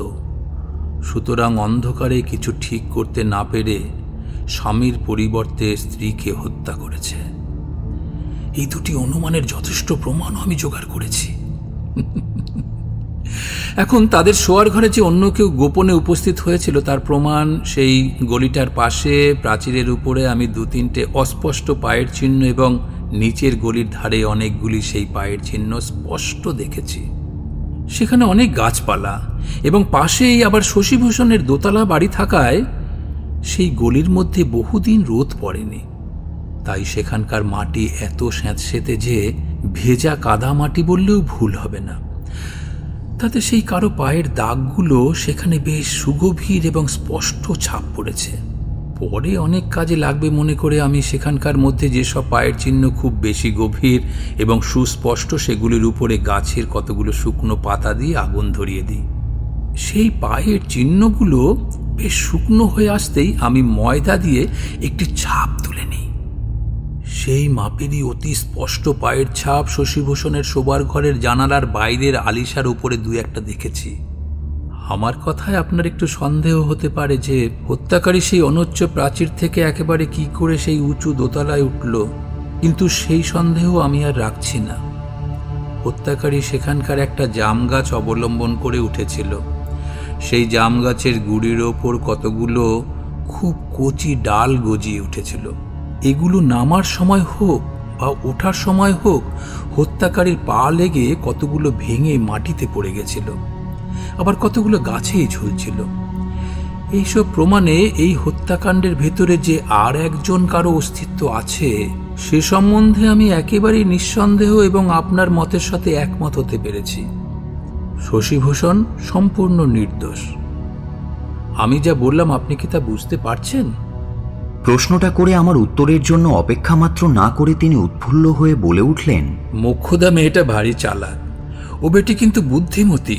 সুতরাং অন্ধকারে কিছু ঠিক করতে না পেরে স্বামীর পরিবর্তে স্ত্রীকে হত্যা করেছে। এই 2টি অনুমানের যথেষ্ট প্রমাণও আমি জোগাড় করেছি। এখন তাদের শোয়ার ঘরে যে অন্য কেউ গোপনে উপস্থিত হয়েছিল তার প্রমাণ, সেই গলিটার পাশে প্রাচীরের উপরে আমি 2-3টে অস্পষ্ট পায়ের চিহ্ন এবং নিচের গলির ধারে অনেকগুলি সেই পায়ের চিহ্ন স্পষ্ট দেখেছি। সেখানে অনেক গাছপালা এবং পাশেই আবার শশীভূষণের দোতলা বাড়ি থাকায় সেই গলির মধ্যে বহুদিন রোদ পড়েনি। তাই সেখানকার মাটি এত স্যাঁতসেঁতে যে ভেজা কাদা মাটি বললেও ভুল হবে না। তাতে সেই কারো পায়ের দাগগুলো সেখানে বেশ সুগভীর এবং স্পষ্ট ছাপ পড়েছে। পরে অনেক কাজে লাগবে মনে করে আমি সেখানকার মধ্যে যেসব পায়ের চিহ্ন খুব বেশি গভীর এবং সুস্পষ্ট, সেগুলির উপরে গাছের কতগুলো শুকনো পাতা দিয়ে আগুন ধরিয়ে দিই। সেই পায়ের চিহ্নগুলো বেশ শুকনো হয়ে আসতেই আমি ময়দা দিয়ে একটি ছাপ তুলে নিই। সেই মাপেরই অতি স্পষ্ট পায়ের ছাপ শশীভূষণের শোবার ঘরের জানালার বাইরের আলিশার উপরে 2-1টা দেখেছি। আমার কথায় আপনার একটু সন্দেহ হতে পারে যে হত্যাকারী সেই অনুচ্চ প্রাচীর থেকে একেবারে কি করে সেই উঁচু দোতলায় উঠল, কিন্তু সেই সন্দেহ আমি আর রাখছি না। হত্যাকারী সেখানকার একটা জাম গাছ অবলম্বন করে উঠেছিল। সেই জাম গাছের গুড়ির ওপর কতগুলো খুব কচি ডাল গজিয়ে উঠেছিল। এগুলো নামার সময় হোক বা ওঠার সময় হোক, হত্যাকারীর পা লেগে কতগুলো ভেঙে মাটিতে পড়ে গেছিল, আবার কতগুলো গাছেই ঝুলছিল। এইসব প্রমাণে এই হত্যাকাণ্ডের ভেতরে যে আর একজন কারো অস্তিত্ব আছে সে সম্বন্ধে আমি একেবারেই নিঃসন্দেহ এবং আপনার মতের সাথে একমত হতে পেরেছি। শশীভূষণ সম্পূর্ণ নির্দোষ। আমি যা বললাম আপনি কি তা বুঝতে পারছেন? প্রশ্নটা করে আমার উত্তরের জন্য অপেক্ষা মাত্র না করে তিনি উৎফুল্ল হয়ে বলে উঠলেন, মোক্ষদা মেয়েটা ভারী চালাক, ও বেটি কিন্তু বুদ্ধিমতী।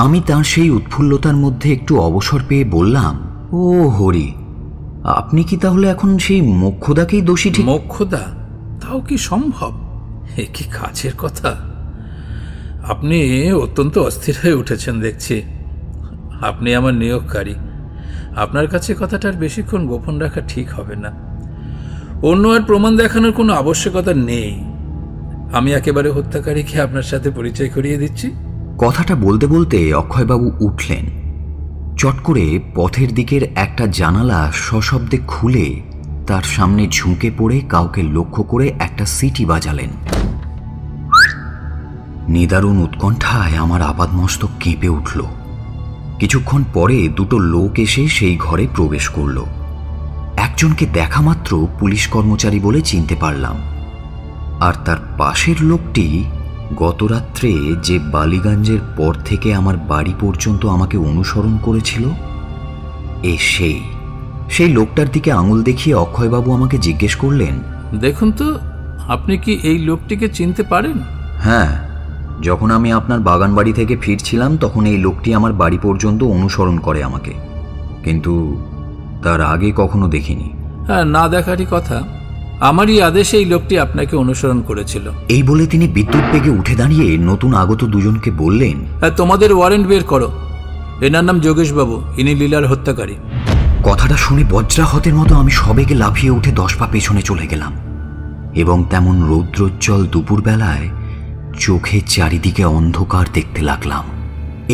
আমি তার সেই উৎফুল্লতার মধ্যে একটু অবসর পেয়ে বললাম, ও হরি, আপনি কি তাহলে এখন সেই মোক্ষদাকেই দোষী? ঠিক মোক্ষদা? তাও কি সম্ভব? এ কি কাছের কথা। আপনি অত্যন্ত অস্থির হয়ে উঠেছেন দেখছি। আপনি আমার নিয়োগকারী, আপনার কাছে কথাটার বেশিক্ষণ গোপন রাখা ঠিক হবে না। অন্য আর প্রমাণ দেখানোর কোনো আবশ্যকতা নেই। আমি একেবারে হত্যাকারীকে আপনার সাথে পরিচয় করিয়ে দিচ্ছি। কথাটা বলতে বলতে অক্ষয়বাবু উঠলেন। চট করে পথের দিকের একটা জানালা সশব্দে খুলে তার সামনে ঝুঁকে পড়ে কাউকে লক্ষ্য করে একটা সিটি বাজালেন। নিদারুণ উৎকণ্ঠায় আমার আপাদমস্তক কেঁপে উঠল। কিছুক্ষণ পরে দুটো লোক এসে সেই ঘরে প্রবেশ করল। একজনকে দেখা মাত্র পুলিশ কর্মচারী বলে চিনতে পারলাম, আর তার পাশের লোকটি গতরাত্রে যে বালিগঞ্জের পর থেকে আমার বাড়ি পর্যন্ত আমাকে অনুসরণ করেছিল, সেই লোকটার দিকে আঙুল দেখিয়ে অক্ষয়বাবু আমাকে জিজ্ঞেস করলেন, দেখুন তো, আপনি কি এই লোকটিকে চিনতে পারেন? হ্যাঁ, যখন আমি আপনার বাগান বাড়ি থেকে ফিরছিলাম তখন এই লোকটি আমার বাড়ি পর্যন্ত অনুসরণ করে আমাকে, কিন্তু তার আগে কখনো দেখিনি। হ্যাঁ, না দেখারই কথা। আমারই আদেশে এই লোকটি আপনাকে অনুসরণ করেছিল। এই বলে তিনি বিদ্যুৎ বেগে উঠে দাঁড়িয়ে নতুন আগত দুজনকে বললেন, হ্যাঁ, তোমাদের ওয়ারেন্ট বের করো। এনার নাম যোগেশবাবু, ইনি লীলার হত্যাকারী। কথাটা শুনে বজ্রাহতের মতো আমি সবেগে লাফিয়ে উঠে 10 পা পেছনে চলে গেলাম এবং তেমন রৌদ্রোজ্জ্বল দুপুরবেলায় চোখে চারিদিকে অন্ধকার দেখতে লাগলাম।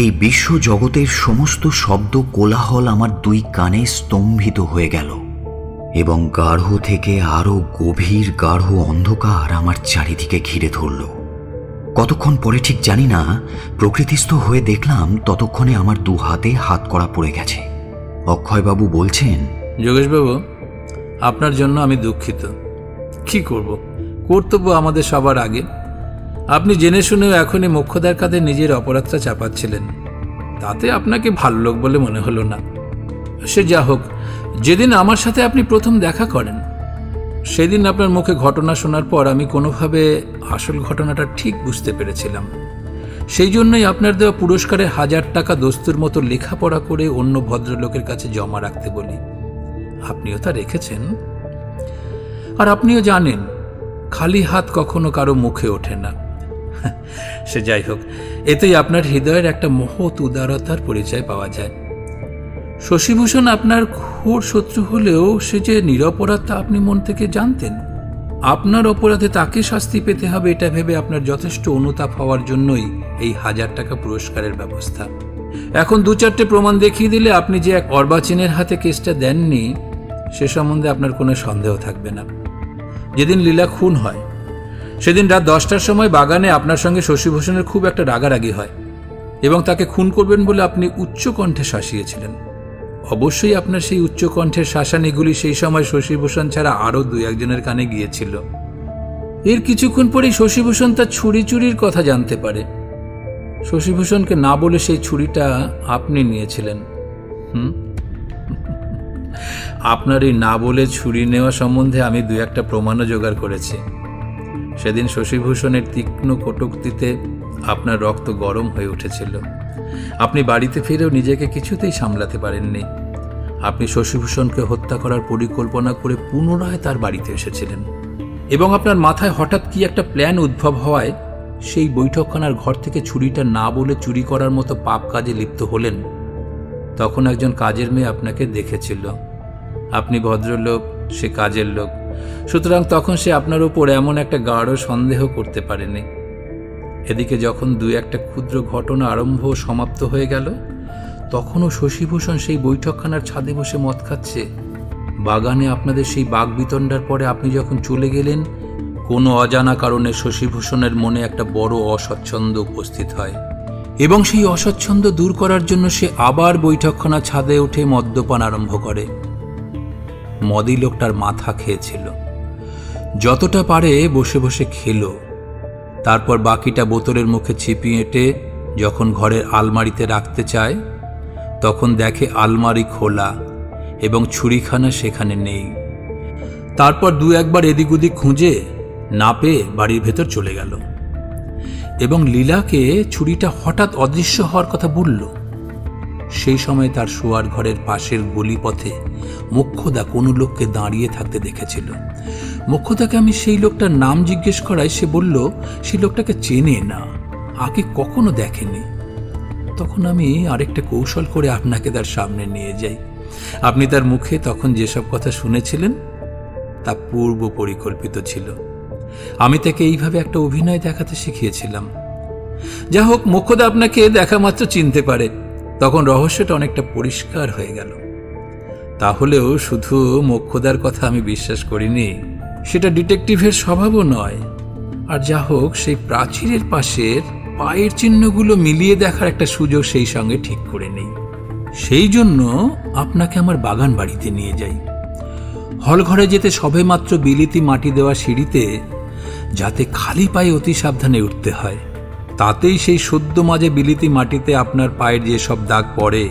এই বিশ্ব জগতের সমস্ত শব্দ কোলাহল আমার দুই কানে স্তম্ভিত হয়ে গেল এবং গাঢ় থেকে আরো গভীর গাঢ় অন্ধকার আমার চারিদিকে ঘিরে ধরল। কতক্ষণ পরে ঠিক জানি না, প্রকৃতিস্থ হয়ে দেখলাম ততক্ষণে আমার 2 হাতে হাত করা পড়ে গেছে। অক্ষয়বাবু বলছেন, যোগেশবাবু, আপনার জন্য আমি দুঃখিত। কি করব, কর্তব্য আমাদের সবার আগে। আপনি জেনে শুনেও এখনই মোক্ষদার কাঁধে নিজের অপরাধটা চাপাচ্ছিলেন, তাতে আপনাকে ভালো লোক বলে মনে হলো না। সে যা হোক, যেদিন আমার সাথে আপনি প্রথম দেখা করেন সেদিন আপনার মুখে ঘটনা শোনার পর আমি কোনোভাবে আসল ঘটনাটা ঠিক বুঝতে পেরেছিলাম। সেই জন্যই আপনার দেওয়া পুরস্কারের 1000 টাকা দস্তুর মতো লেখাপড়া করে অন্য ভদ্রলোকের কাছে জমা রাখতে বলি। আপনিও তা রেখেছেন, আর আপনিও জানেন খালি হাত কখনো কারো মুখে ওঠে না। সে যাই হোক, এতেই আপনার হৃদয়ের একটা মহৎ উদারতার পরিচয় পাওয়া যায়। শশীভূষণ আপনার ঘোর শত্রু হলেও সে যে নিরপরাধ তা আপনি মন থেকে জানতেন। আপনার অপরাধে তাকে শাস্তি পেতে হবে এটা ভেবে আপনার যথেষ্ট অনুতাপ হওয়ার জন্যই এই 1000 টাকা পুরস্কারের ব্যবস্থা। এখন 2-4টে প্রমাণ দেখিয়ে দিলে আপনি যে এক অর্বাচীনের হাতে কেসটা দেননি সে সম্বন্ধে আপনার কোনো সন্দেহ থাকবে না। যেদিন লীলা খুন হয় সেদিন রাত 10টার সময় বাগানে আপনার সঙ্গে শশীভূষণের খুব একটা রাগারাগি হয় এবং তাকে খুন করবেন বলে আপনি উচ্চ কণ্ঠে শাসিয়েছিলেন। অবশ্যই আপনার সেই উচ্চ কণ্ঠের শাসানিগুলি সেই সময় শশীভূষণ ছাড়া আরও 2-1জনের কানে গিয়েছিল। এর কিছুক্ষণ পরেই শশীভূষণ তার ছুরি চুরির কথা জানতে পারে। শশীভূষণকে না বলে সেই ছুরিটা আপনি নিয়েছিলেন। আপনার এই না বলে ছুরি নেওয়া সম্বন্ধে আমি 2-1টা প্রমাণও জোগাড় করেছি। সেদিন শশীভূষণের তীক্ষ্ণ কটূক্তিতে আপনার রক্ত গরম হয়ে উঠেছিল। আপনি বাড়িতে ফিরেও নিজেকে কিছুতেই সামলাতে পারেননি। আপনি শশীভূষণকে হত্যা করার পরিকল্পনা করে পুনরায় তার বাড়িতে এসেছিলেন এবং আপনার মাথায় হঠাৎ কি একটা প্ল্যান উদ্ভব হওয়ায় সেই বৈঠকখানার ঘর থেকে ছুরিটা না বলে চুরি করার মতো পাপ কাজে লিপ্ত হলেন। তখন একজন কাজের মেয়ে আপনাকে দেখেছিল। আপনি ভদ্রলোক, সে কাজের লোক, সুতরাং তখন সে আপনার উপর এমন একটা গাঢ় সন্দেহ করতে পারেনি। এদিকে যখন 2-1টা ক্ষুদ্র ঘটনা আরম্ভ সমাপ্ত হয়ে গেল তখনও শশীভূষণ সেই বৈঠকখানার ছাদে বসে মদ খাচ্ছে। বাগানে আপনাদের সেই বাগবিতণ্ডার পরে আপনি যখন চলে গেলেন কোনো অজানা কারণে শশীভূষণের মনে একটা বড় অস্বচ্ছন্দ উপস্থিত হয় এবং সেই অস্বচ্ছন্দ দূর করার জন্য সে আবার বৈঠকখানা ছাদে উঠে মদ্যপান আরম্ভ করে। মদই লোকটার মাথা খেয়েছিল। যতটা পারে বসে বসে খেলো, তারপর বাকিটা বোতলের মুখে ছিপিয়ে এঁটে যখন ঘরের আলমারিতে রাখতে চায় তখন দেখে আলমারি খোলা এবং ছুরিখানা সেখানে নেই। তারপর 2-1বার এদিক ওদিক খুঁজে না পেয়ে বাড়ির ভেতর চলে গেল এবং লীলাকে ছুরিটা হঠাৎ অদৃশ্য হওয়ার কথা বলল। সেই সময় তার শোয়ার ঘরের পাশের গলিপথে মোক্ষদা কোনো লোককে দাঁড়িয়ে থাকতে দেখেছিল। মোক্ষদাকে আমি সেই লোকটার নাম জিজ্ঞেস করায় সে বলল সেই লোকটাকে চেনে না, আগে কখনো দেখেনি। তখন আমি আরেকটা কৌশল করে আপনাকে তার সামনে নিয়ে যাই। আপনি তার মুখে তখন যেসব কথা শুনেছিলেন তা পূর্ব পরিকল্পিত ছিল। আমি তাকে এইভাবে একটা অভিনয় দেখাতে শিখিয়েছিলাম। যা হোক, মোক্ষদা আপনাকে দেখা মাত্র চিনতে পারে, তখন রহস্যটা অনেকটা পরিষ্কার হয়ে গেল। তাহলেও শুধু মোক্ষদার কথা আমি বিশ্বাস করিনি, সেটা ডিটেকটিভের স্বভাবও নয়। আর যা হোক, সেই প্রাচীরের পাশের পায়ের চিহ্নগুলো মিলিয়ে দেখার একটা সুযোগ সেই সঙ্গে ঠিক করে নেই। সেই জন্য আপনাকে আমার বাগান বাড়িতে নিয়ে যাই। হলঘরে যেতে সবেমাত্র বিলিতি মাটি দেওয়া সিঁড়িতে যাতে খালি পায়ে অতি সাবধানে উঠতে হয়, তাতেই সেই সদ্য মাঝে বিলিতি মাটিতে আপনার পায়ের যেসব দাগ পড়ে,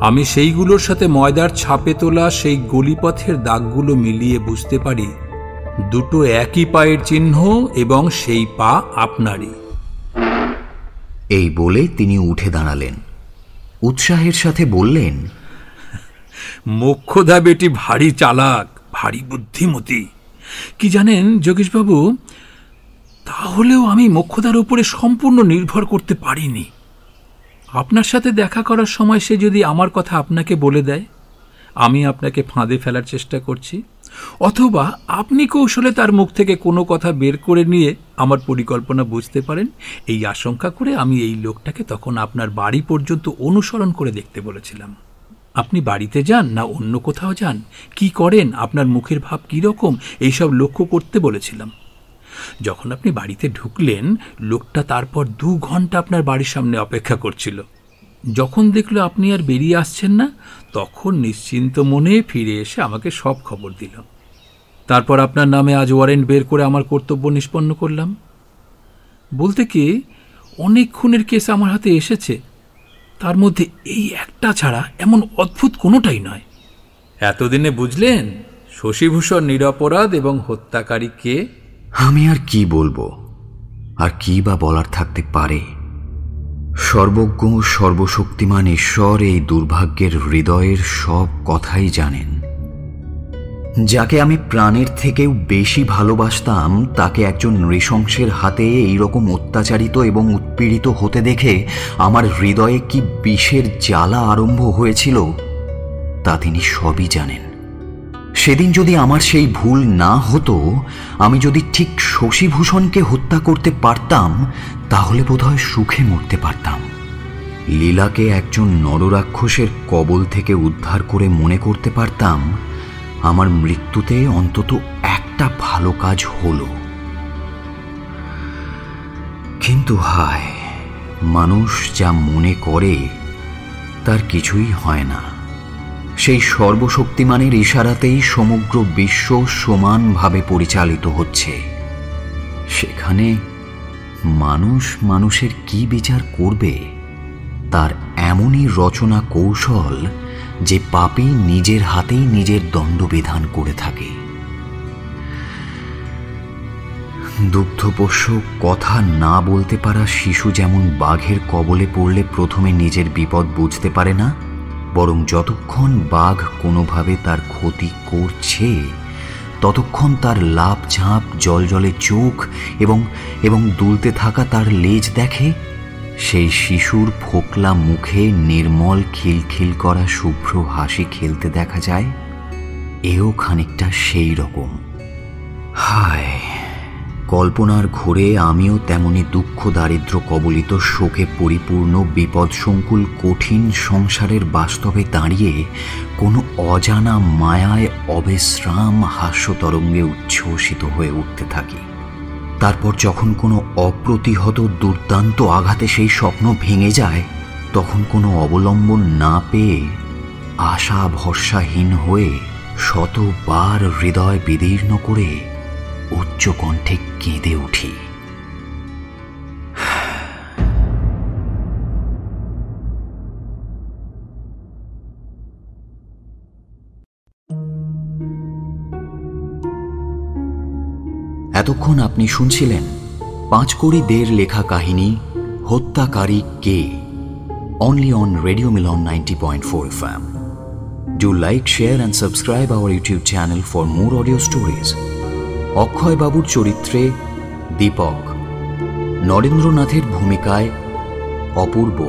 আমি সেইগুলোর সাথে ময়দার ছাপে তোলা সেই গলিপথের দাগগুলো মিলিয়ে বুঝতে পারি দুটো একই পায়ের চিহ্ন এবং সেই পা আপনারই। এই বলে তিনি উঠে দাঁড়ালেন। উৎসাহের সাথে বললেন, মোক্ষদা বেটি ভারী চালাক, ভারী বুদ্ধিমতী। কি জানেন যোগেশবাবু, তাহলেও আমি মোক্ষদার উপরে সম্পূর্ণ নির্ভর করতে পারিনি। আপনার সাথে দেখা করার সময় সে যদি আমার কথা আপনাকে বলে দেয় আমি আপনাকে ফাঁদে ফেলার চেষ্টা করছি, অথবা আপনি কৌশলে তার মুখ থেকে কোনো কথা বের করে নিয়ে আমার পরিকল্পনা বুঝতে পারেন, এই আশঙ্কা করে আমি এই লোকটাকে তখন আপনার বাড়ি পর্যন্ত অনুসরণ করে দেখতে বলেছিলাম। আপনি বাড়িতে যান না অন্য কোথাও যান, কি করেন, আপনার মুখের ভাব কীরকম, এইসব লক্ষ্য করতে বলেছিলাম। যখন আপনি বাড়িতে ঢুকলেন, লোকটা তারপর 2 ঘন্টা আপনার বাড়ির সামনে অপেক্ষা করছিল। যখন দেখলো আপনি আর বেরিয়ে আসছেন না, তখন নিশ্চিন্ত মনে ফিরে এসে আমাকে সব খবর দিল। তারপর আপনার নামে আজ ওয়ারেন্ট বের করে আমার কর্তব্য নিষ্পন্ন করলাম। বলতে কি, অনেক খুনের কেস আমার হাতে এসেছে, তার মধ্যে এই একটা ছাড়া এমন অদ্ভুত কোনোটাই নয়। এতদিনে বুঝলেন শশীভূষণ নিরপরাধ এবং হত্যাকারী কে? আমি আর কি বলবো, আর কি বা বলার থাকতে পারে। সর্বজ্ঞ সর্বশক্তিমান ঈশ্বর এই দুর্ভাগ্যের হৃদয়ের সব কথাই জানেন। যাকে আমি প্রাণের থেকেও বেশি ভালোবাসতাম, তাকে একজন নৃশংসের হাতে এইরকম অত্যাচারিত এবং উৎপীড়িত হতে দেখে আমার হৃদয়ে কি বিষের জ্বালা আরম্ভ হয়েছিল তা তিনি সবই জানেন। সেদিন যদি আমার সেই ভুল না হতো, আমি যদি ঠিক শশীভূষণকে হত্যা করতে পারতাম, তাহলে বোধহয় সুখে মরতে পারতাম। লীলাকে একজন নররাক্ষসের কবল থেকে উদ্ধার করে মনে করতে পারতাম আমার মৃত্যুতে অন্তত একটা ভালো কাজ হলো। কিন্তু হায়, মানুষ যা মনে করে তার কিছুই হয় না। সেই সর্বশক্তিমানের ইশারাতেই সমগ্র বিশ্ব সমানভাবে পরিচালিত হচ্ছে। সেখানে মানুষ মানুষের কি বিচার করবে, তার এমনই রচনা কৌশল যে পাপী নিজের হাতেই নিজের দণ্ডবিধান করে থাকে। দুগ্ধপোষ্য কথা না বলতে পারা শিশু যেমন বাঘের কবলে পড়লে প্রথমে নিজের বিপদ বুঝতে পারে না, বরং যতক্ষণ বাঘ কোনোভাবে তার ক্ষতি করছে ততক্ষণ তার লাভ ঝাঁপ, জলজলে চোখ এবং দুলতে থাকা তার লেজ দেখে, সেই শিশুর ফোকলা মুখে নির্মল খিলখিল করা শুভ্র হাসি খেলতে দেখা যায়। এও খানিকটা সেই রকম। হায়, কল্পনার ঘোরে আমিও তেমনি দুঃখ দারিদ্র কবলিত শোকে পরিপূর্ণ বিপদসংকুল কঠিন সংসারের বাস্তবে দাঁড়িয়ে কোনো অজানা মায়ায় অবিশ্রাম হাস্যতরঙ্গে উচ্ছ্বসিত হয়ে উঠতে থাকি। তারপর যখন কোনো অপ্রতিহত দুর্দান্ত আঘাতে সেই স্বপ্ন ভেঙে যায়, তখন কোনো অবলম্বন না পেয়ে আশা ভরসাহীন হয়ে শতবার হৃদয় বিদীর্ণ করে উচ্চ কণ্ঠে কেঁদে উঠি। এতক্ষণ আপনি শুনছিলেন পাঁচকড়ি দের লেখা কাহিনী হত্যাকারী কে, only on Radio Milan 90.4 FM. Do like, share and subscribe our YouTube channel for more audio stories. অক্ষয় বাবুর চরিত্রে দীপক, নরেন্দ্রনাথের ভূমিকায় অপূর্ব,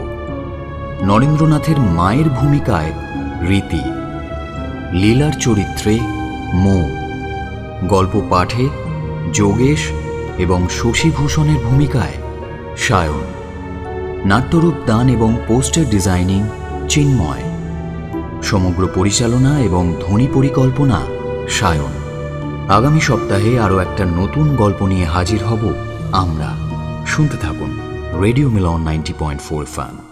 নরেন্দ্রনাথের মায়ের ভূমিকায় রীতি, লীলার চরিত্রে মৌ, গল্প পাঠে যোগেশ এবং শশীভূষণের ভূমিকায় সায়ন। নাট্যরূপ দান এবং পোস্টার ডিজাইনিং চিন্ময়। সমগ্র পরিচালনা এবং ধ্বনি পরিকল্পনা সায়ন। আগামী সপ্তাহে আরও একটা নতুন গল্প নিয়ে হাজির হব আমরা। শুনতে থাকুন রেডিও মিলন 90.4 FM।